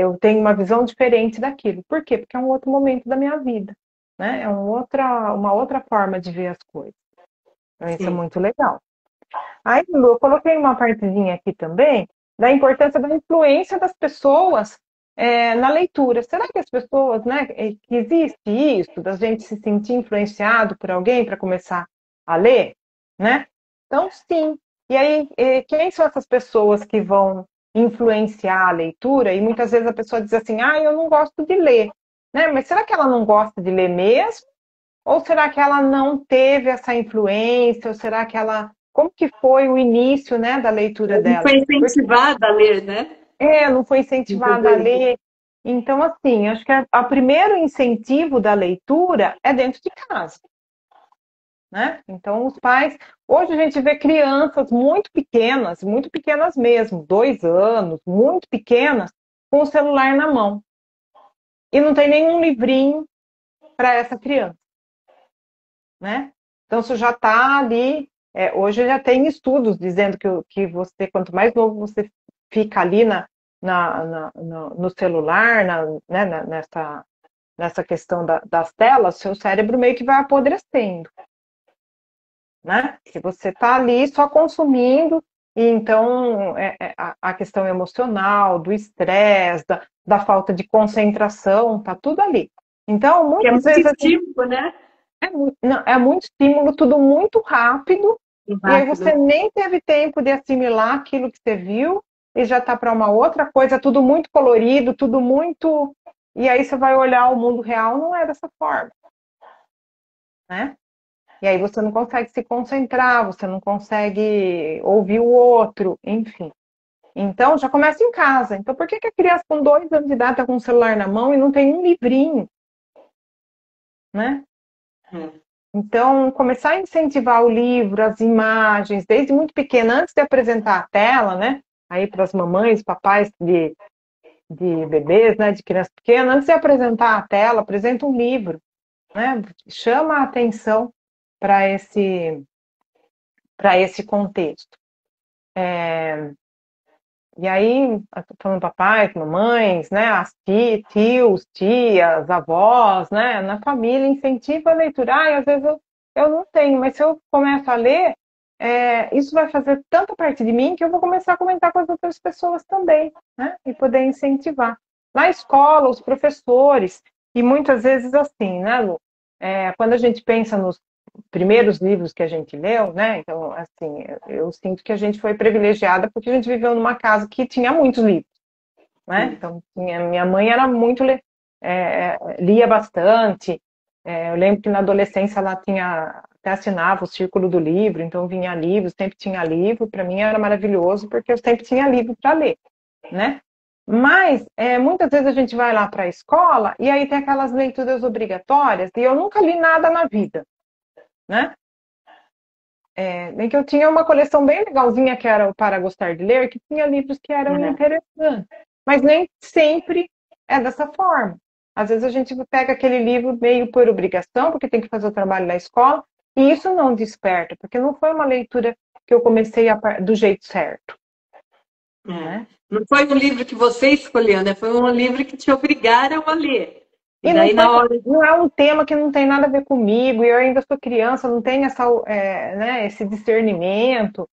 eu tenho uma visão diferente daquilo. Por quê? Porque é um outro momento da minha vida, né? É uma outra forma de ver as coisas. Então, isso é Sim. muito legal. Aí, Lu, eu coloquei uma partezinha aqui também da importância da influência das pessoas na leitura. Será que as pessoas, né, que existe isso, da gente se sentir influenciado por alguém para começar a ler, né? Então, sim. E aí, quem são essas pessoas que vão influenciar a leitura? E muitas vezes a pessoa diz assim, eu não gosto de ler, né? Mas será que ela não gosta de ler mesmo? Ou será que ela não teve essa influência? Ou será que ela. Como que foi o início, né, da leitura Não dela? foi Porque incentivada a ler, né? não foi Muitas incentivada a vezes. ler. Então, assim, acho que o primeiro incentivo da leitura é dentro de casa, né? Então, os pais. Hoje a gente vê crianças muito pequenas mesmo, 2 anos, muito pequenas, com o celular na mão. E não tem nenhum livrinho para essa criança, né? Então, isso já está ali. Hoje já tem estudos dizendo que você, quanto mais novo você fica ali no celular, né, nessa questão das telas, seu cérebro meio que vai apodrecendo, né? Que você está ali só consumindo, e então a questão emocional, do estresse, da falta de concentração, tá tudo ali. Então, Que é muitas muito vezes estímulo, né? é muito estímulo, tudo muito rápido, E e aí você rápido. nem teve tempo de assimilar aquilo que você viu, e já está para uma outra coisa, tudo muito colorido, tudo muito. E aí você vai olhar o mundo real, não é dessa forma, né? E aí você não consegue se concentrar, você não consegue ouvir o outro, enfim. Então já começa em casa. Então por que a criança com 2 anos de idade está com o celular na mão e não tem um livrinho, né? É. Então, começar a incentivar o livro, as imagens, desde muito pequena, antes de apresentar a tela, né? Aí para as mamães, papais de bebês, né? De criança pequena, antes de apresentar a tela, apresenta um livro, né? Chama a atenção para esse contexto. E aí, falando papais, mamães, né, as tios, tias, avós, né, na família, incentiva a leitura. Às vezes eu não tenho, mas se eu começo a ler, isso vai fazer tanta parte de mim que eu vou começar a comentar com as outras pessoas também, né, e poder incentivar. Na escola, os professores, e muitas vezes assim, né, Lu? Quando a gente pensa nos primeiros livros que a gente leu, né? Então, assim, eu sinto que a gente foi privilegiada porque a gente viveu numa casa que tinha muitos livros, né? Então, minha mãe era muito lia bastante. Eu lembro que na adolescência ela tinha até assinava o Círculo do Livro, então vinha livros, sempre tinha livro. Para mim era maravilhoso porque eu sempre tinha livro para ler, né? Mas muitas vezes a gente vai lá para a escola e aí tem aquelas leituras obrigatórias e eu nunca li nada na vida, né? Bem que eu tinha uma coleção bem legalzinha que era o Para Gostar de Ler, que tinha livros que eram interessantes, mas nem sempre é dessa forma. Às vezes a gente pega aquele livro meio por obrigação, porque tem que fazer o trabalho da escola, e isso não desperta, porque não foi uma leitura que eu comecei do jeito certo. Né? Não foi um livro que você escolheu, né? Foi um livro que te obrigaram a ler. E daí, não é um tema que não tem nada a ver comigo, e eu ainda sou criança, não tenho esse discernimento.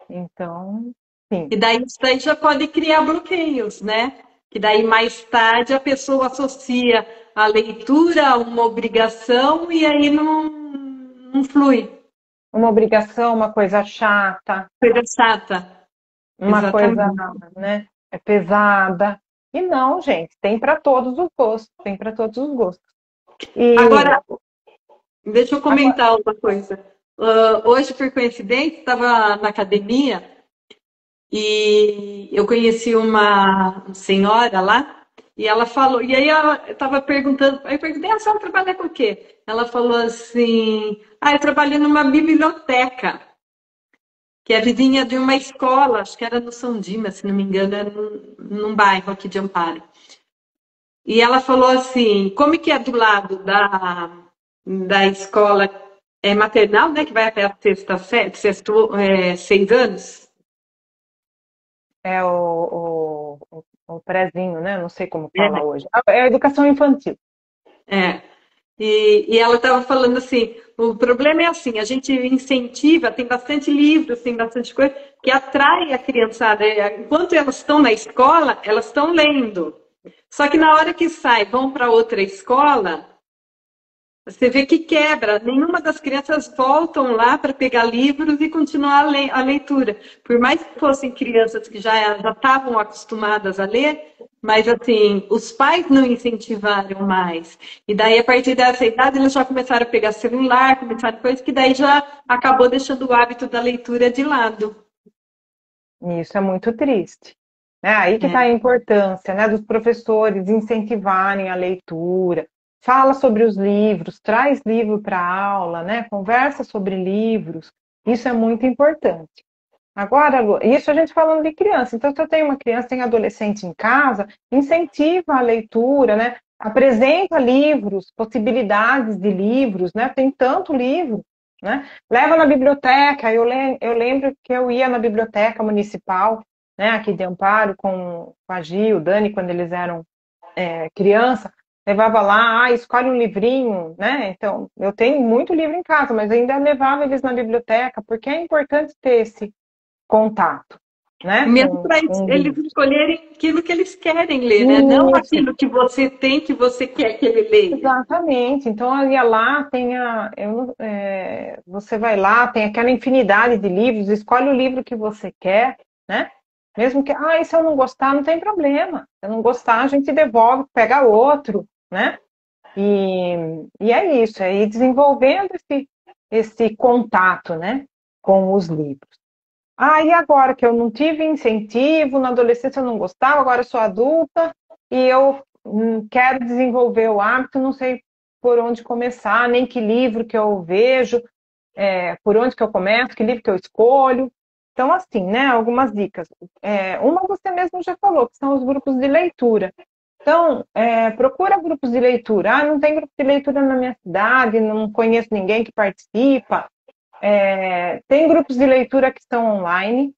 Então, sim. E daí isso aí já pode criar bloqueios, né? Que daí mais tarde a pessoa associa a leitura a uma obrigação e aí não flui. Uma obrigação, uma coisa chata. Coisa chata. Uma Exatamente. coisa, né? É pesada. E não, gente, tem para todos os gostos, tem para todos os gostos. Agora, deixa eu comentar uma coisa. Hoje, por coincidência, estava na academia e eu conheci uma senhora lá e ela falou, e aí ela estava perguntando, aí eu perguntei, a senhora trabalha com o quê? Ela falou assim, eu trabalho numa biblioteca, que é vizinha de uma escola, acho que era no São Dimas, se não me engano, era num bairro aqui de Amparo. E ela falou assim, como que é do lado da escola maternal, né, que vai até a sexta série, 6 anos? É o prézinho, né? Não sei como fala hoje. É a educação infantil. E ela estava falando assim, o problema é assim, a gente incentiva, tem bastante livros, tem bastante coisa que atrai a criançada. Enquanto elas estão na escola, elas estão lendo. Só que na hora que sai, vão para outra escola, você vê que quebra. Nenhuma das crianças voltam lá para pegar livros e continuar a leitura. Por mais que fossem crianças que já estavam acostumadas a ler, mas assim, os pais não incentivaram mais. E daí, a partir dessa idade, eles já começaram a pegar celular, começaram coisas que daí já acabou deixando o hábito da leitura de lado. Isso é muito triste. Aí que está a importância, né, dos professores incentivarem a leitura. Fala sobre os livros, traz livro para aula, né? Conversa sobre livros. Isso é muito importante. Agora, Lu, isso a gente falando de criança. Então, se eu tenho uma criança, tem adolescente em casa, incentiva a leitura, né? Apresenta livros, possibilidades de livros, né? Tem tanto livro, né? Leva na biblioteca. Eu lembro que eu ia na biblioteca municipal, né? Aqui de Amparo, com a Gil, o Dani, quando eles eram criança. Levava lá, escolhe um livrinho, né? Então, eu tenho muito livro em casa, mas ainda levava eles na biblioteca, porque é importante ter esse contato, né? Mesmo para eles escolherem aquilo que eles querem ler, né? Não aquilo que você tem, que você quer que ele leia. Exatamente. Então, eu ia lá, você vai lá, tem aquela infinidade de livros, escolhe o livro que você quer, né? Mesmo que, se eu não gostar, não tem problema. Se eu não gostar, a gente devolve, pega outro, né? E é isso, é ir desenvolvendo esse contato, né, com os livros. E agora que eu não tive incentivo, na adolescência eu não gostava, agora eu sou adulta e eu quero desenvolver o hábito, não sei por onde começar, nem que livro que eu vejo, por onde que eu começo, que livro que eu escolho. Então, assim, né, algumas dicas. Uma você mesmo já falou, que são os grupos de leitura. Então, procura grupos de leitura. Não tem grupo de leitura na minha cidade, não conheço ninguém que participa. Tem grupos de leitura que estão online,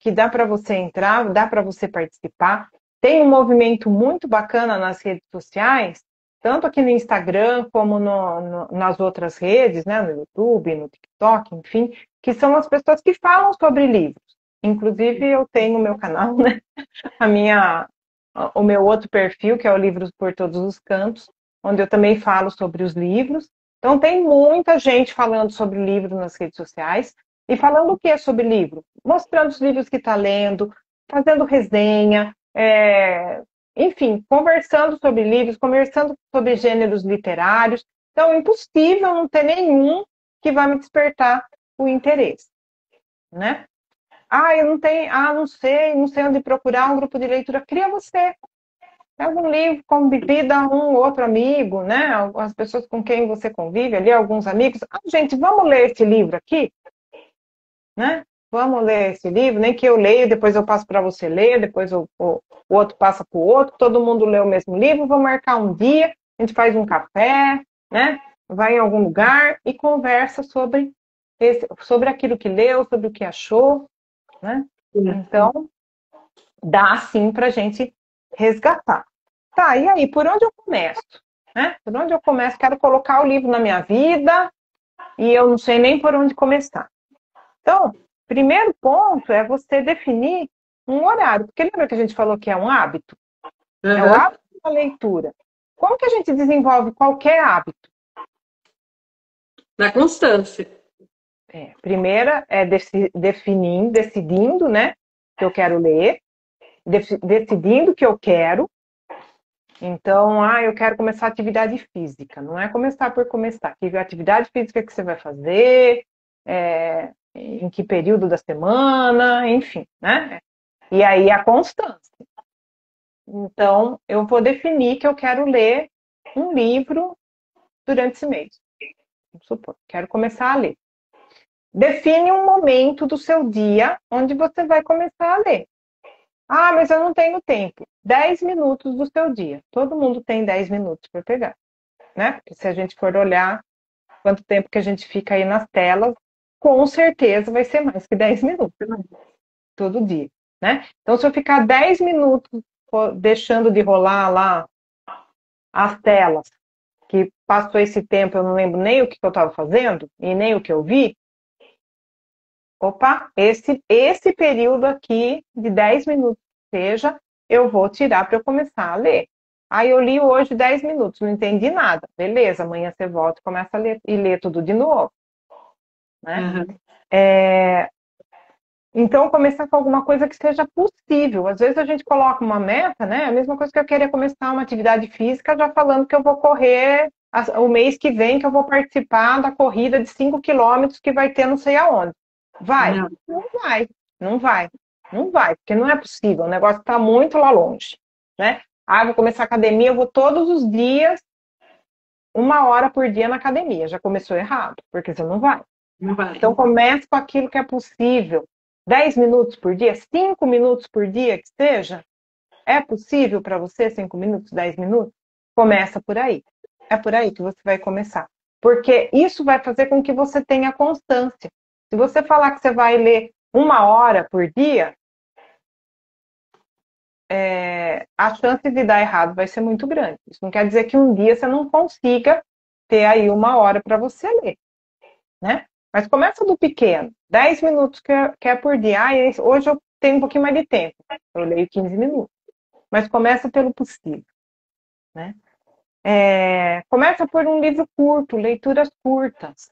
que dá para você entrar, dá para você participar. Tem um movimento muito bacana nas redes sociais, tanto aqui no Instagram como nas outras redes, né, no YouTube, no TikTok, enfim, que são as pessoas que falam sobre livros. Inclusive, eu tenho o meu canal, né, o meu outro perfil, que é o Livros por Todos os Cantos, onde eu também falo sobre os livros. Então, tem muita gente falando sobre livro nas redes sociais. E falando o que é sobre livro? Mostrando os livros que está lendo, fazendo resenha, enfim, conversando sobre livros, conversando sobre gêneros literários. Então, é impossível não ter nenhum que vai me despertar o interesse, né? Eu não tenho, não sei onde procurar um grupo de leitura. Cria você. Pega um livro, convida um outro amigo, né? As pessoas com quem você convive ali, alguns amigos. Gente, vamos ler esse livro aqui? Né? Vamos ler esse livro, nem que eu leio, depois eu passo para você ler, depois o outro passa para o outro, todo mundo lê o mesmo livro, vamos marcar um dia, a gente faz um café, né? Vai em algum lugar e conversa sobre aquilo que leu, sobre o que achou, né? Então, dá sim para a gente resgatar. Tá, e aí, por onde eu começo? Né? Por onde eu começo? Quero colocar o livro na minha vida e eu não sei nem por onde começar. Então, primeiro ponto é você definir um horário. Porque lembra que a gente falou que é um hábito? Uhum. É o hábito da leitura. Como que a gente desenvolve qualquer hábito? Na constância. Primeira é decidindo, né? Que eu quero ler. Decidindo o que eu quero. Então, eu quero começar atividade física. Não é começar por começar. Que atividade física que você vai fazer, em que período da semana, enfim, né? E aí a constância. Então, eu vou definir que eu quero ler um livro durante esse mês. Vamos supor, quero começar a ler. Define um momento do seu dia onde você vai começar a ler. Mas eu não tenho tempo. 10 minutos do seu dia. Todo mundo tem 10 minutos para pegar, né? Porque se a gente for olhar quanto tempo que a gente fica aí nas telas, com certeza vai ser mais que 10 minutos, né? Todo dia, né? Então, se eu ficar 10 minutos deixando de rolar lá as telas, que passou esse tempo, eu não lembro nem o que eu estava fazendo, e nem o que eu vi, esse período aqui, de 10 minutos, seja, eu vou tirar para eu começar a ler. Aí eu li hoje 10 minutos, não entendi nada. Beleza, amanhã você volta e começa a ler, e lê tudo de novo. Né? Uhum. Então, começar com alguma coisa que seja possível. Às vezes a gente coloca uma meta, né? A mesma coisa que eu queria começar uma atividade física, já falando que eu vou correr o mês que vem, que eu vou participar da corrida de 5 quilômetros que vai ter não sei aonde. Vai? Não vai. Não vai. Não vai, porque não é possível. O negócio está muito lá longe. Né? Vou começar a academia, eu vou todos os dias, 1 hora por dia na academia. Já começou errado, porque você não vai. Não vai. Então, comece com aquilo que é possível. 10 minutos por dia, 5 minutos por dia, que seja. É possível para você 5 minutos, 10 minutos? Começa por aí. É por aí que você vai começar. Porque isso vai fazer com que você tenha constância. Se você falar que você vai ler 1 hora por dia, a chance de dar errado vai ser muito grande. Isso não quer dizer que um dia você não consiga ter aí 1 hora para você ler. Né? Mas começa do pequeno. 10 minutos que é por dia. Hoje eu tenho um pouquinho mais de tempo. Eu leio 15 minutos. Mas começa pelo possível. Né? Começa por um livro curto, leituras curtas.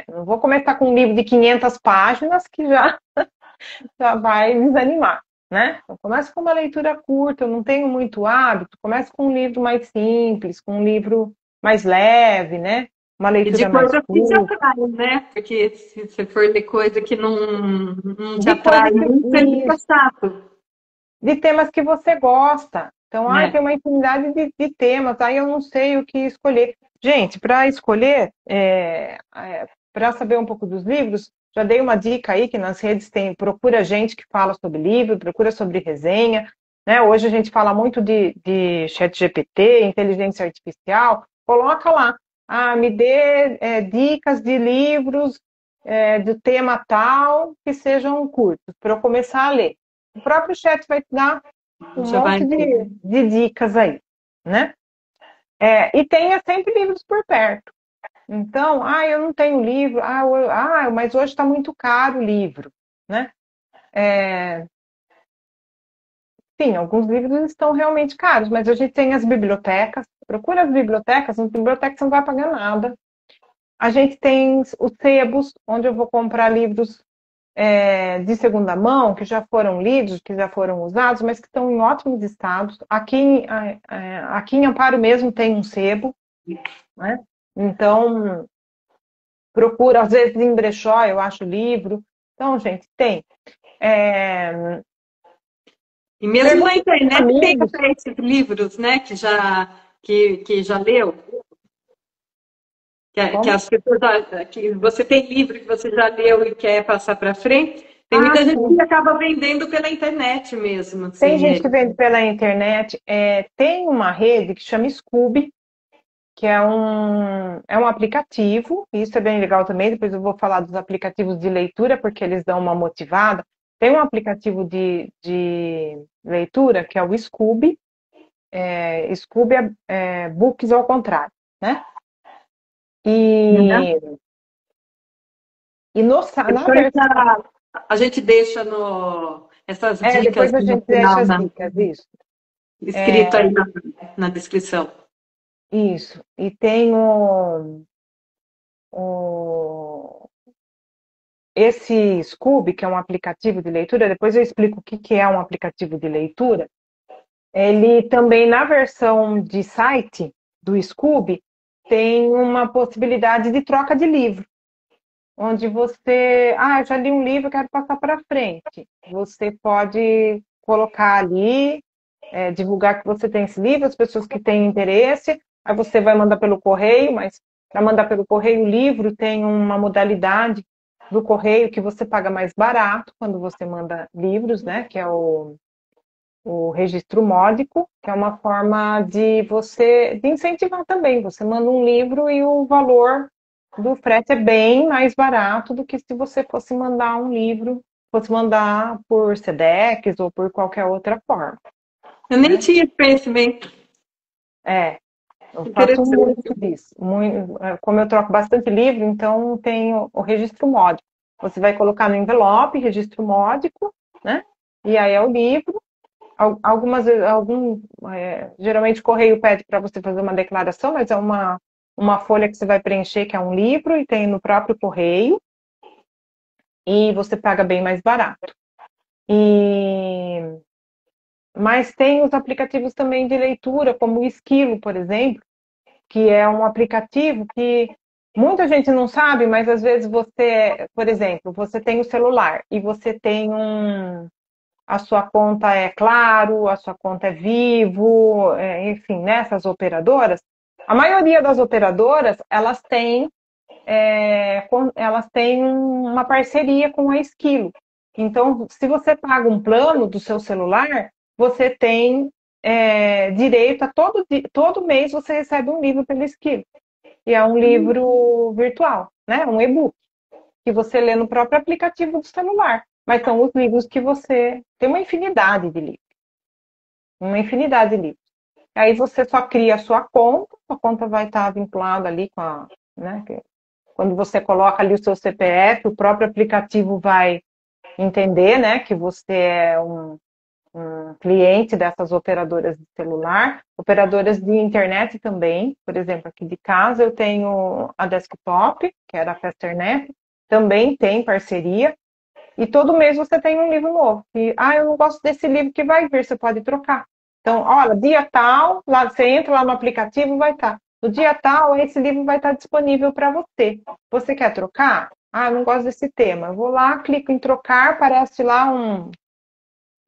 Não vou começar com um livro de 500 páginas que já vai desanimar. Né? Então, começa com uma leitura curta, eu não tenho muito hábito. Começa com um livro mais simples, com um livro mais leve, né? Uma leitura mais curta. Que te atrai, né? Porque se você for ler coisa que não te atrai, você fica chato. De temas que você gosta. Então, tem uma infinidade de temas, aí eu não sei o que escolher. Gente, para escolher, para saber um pouco dos livros, já dei uma dica aí que nas redes procura gente que fala sobre livro, procura sobre resenha. Né? Hoje a gente fala muito de ChatGPT, inteligência artificial. Coloca lá. Me dê dicas de livros do tema tal que sejam curtos, para eu começar a ler. O próprio chat vai te dar um Já vai. monte de dicas aí, né? E tenha sempre livros por perto. Então, eu não tenho livro, mas hoje está muito caro o livro, né? Sim, alguns livros estão realmente caros, mas a gente tem as bibliotecas, procura as bibliotecas, nas bibliotecas você não vai pagar nada. A gente tem os sebos, onde eu vou comprar livros de segunda mão, que já foram lidos, que já foram usados, mas que estão em ótimos estados. Aqui em Amparo mesmo tem um sebo, né? Então, procura, às vezes em brechó eu acho livro. Então, gente, tem. E mesmo na Pergunta para os internet tem amigos. até esses livros, né, que já leu, que Como? as pessoas que você tem livro que você já leu e quer passar para frente. Tem muita gente Sim. que acaba vendendo pela internet mesmo, Tem assim. gente que vende pela internet. Tem uma rede que chama Scoob, que é um aplicativo. Isso é bem legal também. Depois eu vou falar dos aplicativos de leitura, porque eles dão uma motivada. Tem um aplicativo de leitura, que é o Scoob. Scoob é books ao contrário, né? Né? E na Depois versão... a gente deixa essas dicas depois a no gente deixa final, as dicas, isso. escrito aí na descrição. Isso. E tem o esse Scoob, que é um aplicativo de leitura, depois eu explico o que é um aplicativo de leitura. Ele também, na versão de site do Scoob, tem uma possibilidade de troca de livro, onde você, eu já li um livro, quero passar para frente. Você pode colocar ali, divulgar que você tem esse livro, as pessoas que têm interesse, aí você vai mandar pelo correio, mas para mandar pelo correio o livro tem uma modalidade do correio que você paga mais barato quando você manda livros, né? Que é o registro módico, que é uma forma de incentivar também. Você manda um livro e o valor do frete é bem mais barato do que se você fosse mandar um livro, fosse mandar por Sedex ou por qualquer outra forma, Eu nem né? tinha esse conhecimento. Eu faço Interessante. muito disso. Como eu troco bastante livro, então tem o registro módico. Você vai colocar no envelope, registro módico, né? E aí é o livro. Geralmente o correio pede para você fazer uma declaração, mas é uma folha que você vai preencher, que é um livro, e tem no próprio correio, e você paga bem mais barato. Mas tem os aplicativos também de leitura, como o Esquilo, por exemplo, que é um aplicativo que muita gente não sabe, mas às vezes você, por exemplo, você tem o celular e você tem a sua conta é Claro, a sua conta é Vivo, enfim, nessas operadoras. A maioria das operadoras, elas têm uma parceria com a Esquilo. Então, se você paga um plano do seu celular, você tem direito a todo mês você recebe um livro pelo Esquilo. E é um livro virtual, né? Um e-book, que você lê no próprio aplicativo do celular. Mas são os livros que você... Tem uma infinidade de livros. Uma infinidade de livros. Aí você só cria a conta vai estar vinculada ali com a... Né? Quando você coloca ali o seu CPF, o próprio aplicativo vai entender, né, que você é um cliente dessas operadoras de celular, operadoras de internet também. Por exemplo, aqui de casa eu tenho a Desktop, que era a Fasternet, também tem parceria. E todo mês você tem um livro novo. E, eu não gosto desse livro que vai vir, você pode trocar. Então, olha, dia tal, lá, você entra lá no aplicativo, vai estar. No dia tal, esse livro vai estar disponível para você. Você quer trocar? Eu não gosto desse tema. Eu vou lá, clico em trocar, aparece lá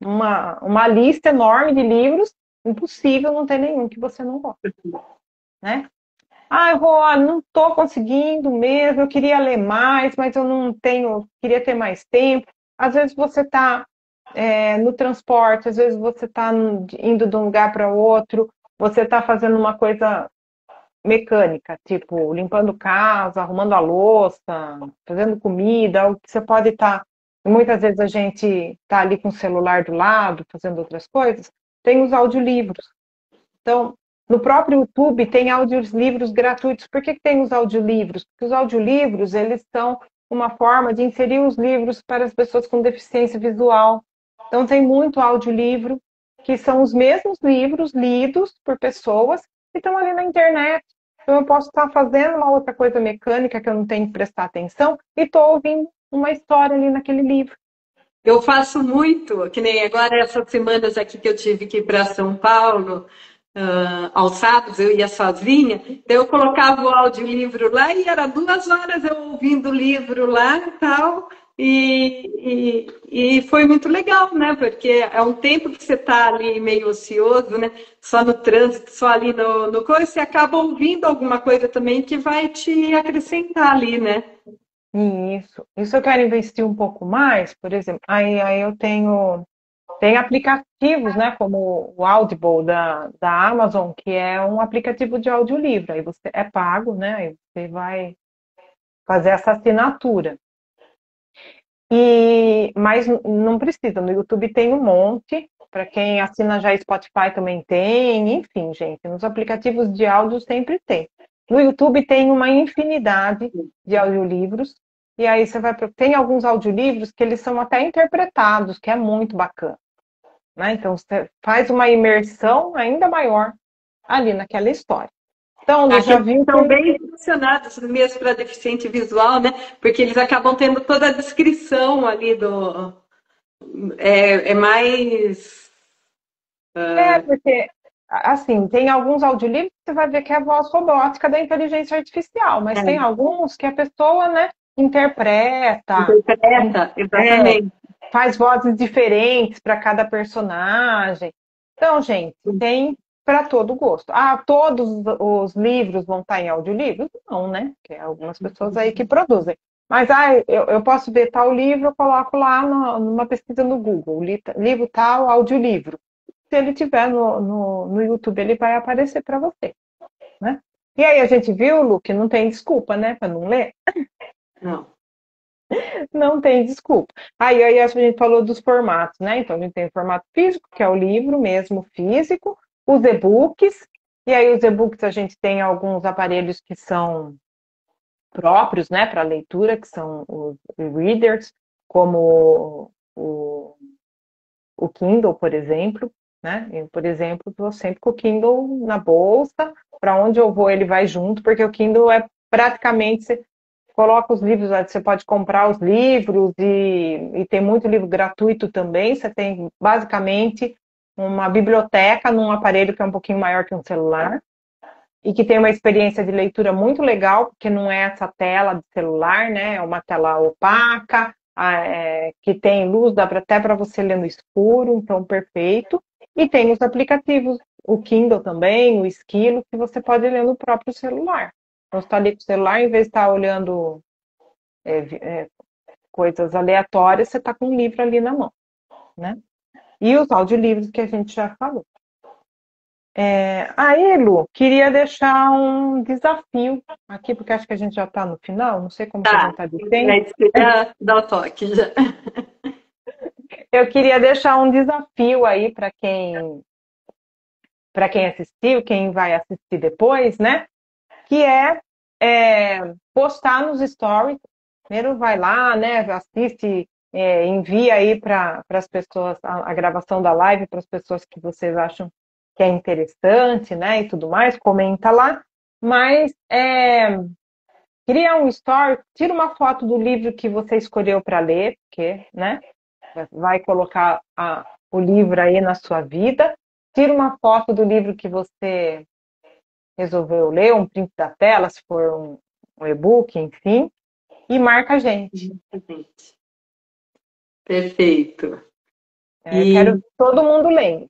uma lista enorme de livros. Impossível não ter nenhum que você não gosta, né? Olha, não estou conseguindo mesmo, eu queria ler mais, mas eu não tenho, queria ter mais tempo. Às vezes você está no transporte, às vezes você está indo de um lugar para outro, você está fazendo uma coisa mecânica, tipo limpando casa, arrumando a louça, fazendo comida, algo que você pode estar. Muitas vezes a gente está ali com o celular do lado, fazendo outras coisas. Tem os audiolivros. Então, no próprio YouTube tem audiolivros gratuitos. Por que tem os audiolivros? Porque os audiolivros, eles são uma forma de inserir os livros para as pessoas com deficiência visual. Então, tem muito audiolivro, que são os mesmos livros lidos por pessoas que estão ali na internet. Então, eu posso estar fazendo uma outra coisa mecânica que eu não tenho que prestar atenção e estou ouvindo uma história ali naquele livro. Eu faço muito, que nem agora essas semanas aqui que eu tive que ir para São Paulo, aos sábados eu ia sozinha, então eu colocava o audiolivro lá e era 2 horas eu ouvindo o livro lá e tal, e foi muito legal, né? Porque é um tempo que você está ali meio ocioso, né? Só no trânsito, só ali no coisa, você acaba ouvindo alguma coisa também que vai te acrescentar ali, né? Isso eu quero investir um pouco mais, por exemplo, aí eu tem aplicativos, né, como o Audible da Amazon, que é um aplicativo de audiolivro, aí você é pago, né, aí você vai fazer essa assinatura. Mas não precisa, no YouTube tem um monte, para quem assina já Spotify também tem, enfim, gente, nos aplicativos de áudio sempre tem. No YouTube tem uma infinidade de audiolivros, e aí você vai. Tem alguns audiolivros que eles são até interpretados, que é muito bacana. Né? Então você faz uma imersão ainda maior ali naquela história. Então, Lu, já Aqueles viu são que bem direcionados mesmo para deficiente visual, né? Porque eles acabam tendo toda a descrição ali do. É mais. porque assim, tem alguns audiolivros que você vai ver que é a voz robótica da inteligência artificial, mas tem É, alguns que a pessoa, né, interpreta, interpreta, é, exatamente. faz vozes diferentes para cada personagem. Então, gente, tem para todo gosto. Ah, todos os livros vão estar em audiolivro? Não, né? Porque é algumas pessoas aí que produzem. Mas eu posso ver tal livro, eu coloco lá numa pesquisa no Google, livro tal, audiolivro. Se ele tiver no YouTube, ele vai aparecer para você, né? E aí a gente viu, Lu, que não tem desculpa, né, para não ler? Não. Não tem desculpa. Aí a gente falou dos formatos, né? Então a gente tem o formato físico, que é o livro mesmo físico, os e-books, e aí os e-books a gente tem alguns aparelhos que são próprios, né, para leitura, que são os e-readers, como o Kindle, por exemplo, né? Eu, por exemplo, estou sempre com o Kindle na bolsa, para onde eu vou ele vai junto, porque o Kindle é praticamente você coloca os livros, você pode comprar os livros e tem muito livro gratuito também. Você tem basicamente uma biblioteca num aparelho que é um pouquinho maior que um celular e que tem uma experiência de leitura muito legal, porque não é essa tela de celular, né? É uma tela opaca, que tem luz, dá até para você ler no escuro, então perfeito. E tem os aplicativos, o Kindle também, o Esquilo, que você pode ler no próprio celular. Então, você está ali com o celular, em vez de estar olhando coisas aleatórias, você está com um livro ali na mão, né? E os audiolivros que a gente já falou. Aí, Lu, queria deixar um desafio aqui, porque acho que a gente já está no final, não sei como que a gente Tá. está de tempo. Aí você já dá o toque. Já. Eu queria deixar um desafio aí para quem assistiu, quem vai assistir depois, né? Que postar nos stories. Primeiro vai lá, né? Assiste, envia aí para as pessoas a gravação da live para as pessoas que vocês acham que é interessante, né? E tudo mais, comenta lá. Mas cria um story, tira uma foto do livro que você escolheu para ler, porque, né? Vai colocar o livro aí na sua vida. Tira uma foto do livro que você resolveu ler, um print da tela, se for um e-book, enfim, e marca a gente. Perfeito. Eu quero ver todo mundo lendo.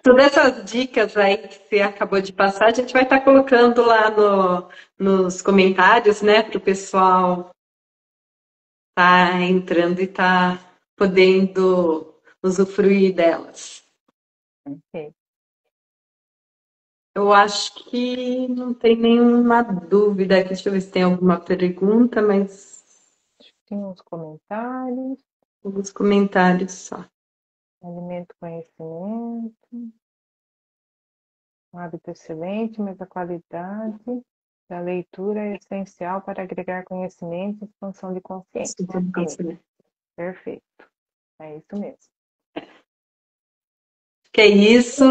Todas essas dicas aí que você acabou de passar, a gente vai estar colocando lá nos comentários, né, para o pessoal tá entrando e tá podendo usufruir delas. Ok. Eu acho que não tem nenhuma dúvida aqui. Deixa eu ver se tem alguma pergunta, mas Tem uns comentários. alguns comentários só. Alimento, conhecimento. Um hábito excelente, mas a qualidade da leitura é essencial para agregar conhecimento e expansão de consciência. Sim, perfeito. É isso mesmo. Que é isso.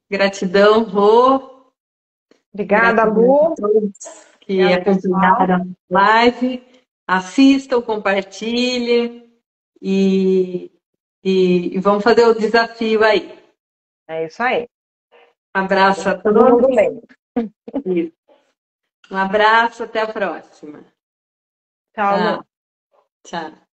Gratidão, Rô. Obrigada, Gratidão a Lu. todos que Obrigada, pessoal. acompanharam a live. Assistam, compartilhem e vamos fazer o desafio aí. É isso aí. Um abraço a Todo mundo todos. lendo. Um abraço, até a próxima. Tchau, Lu. Tchau.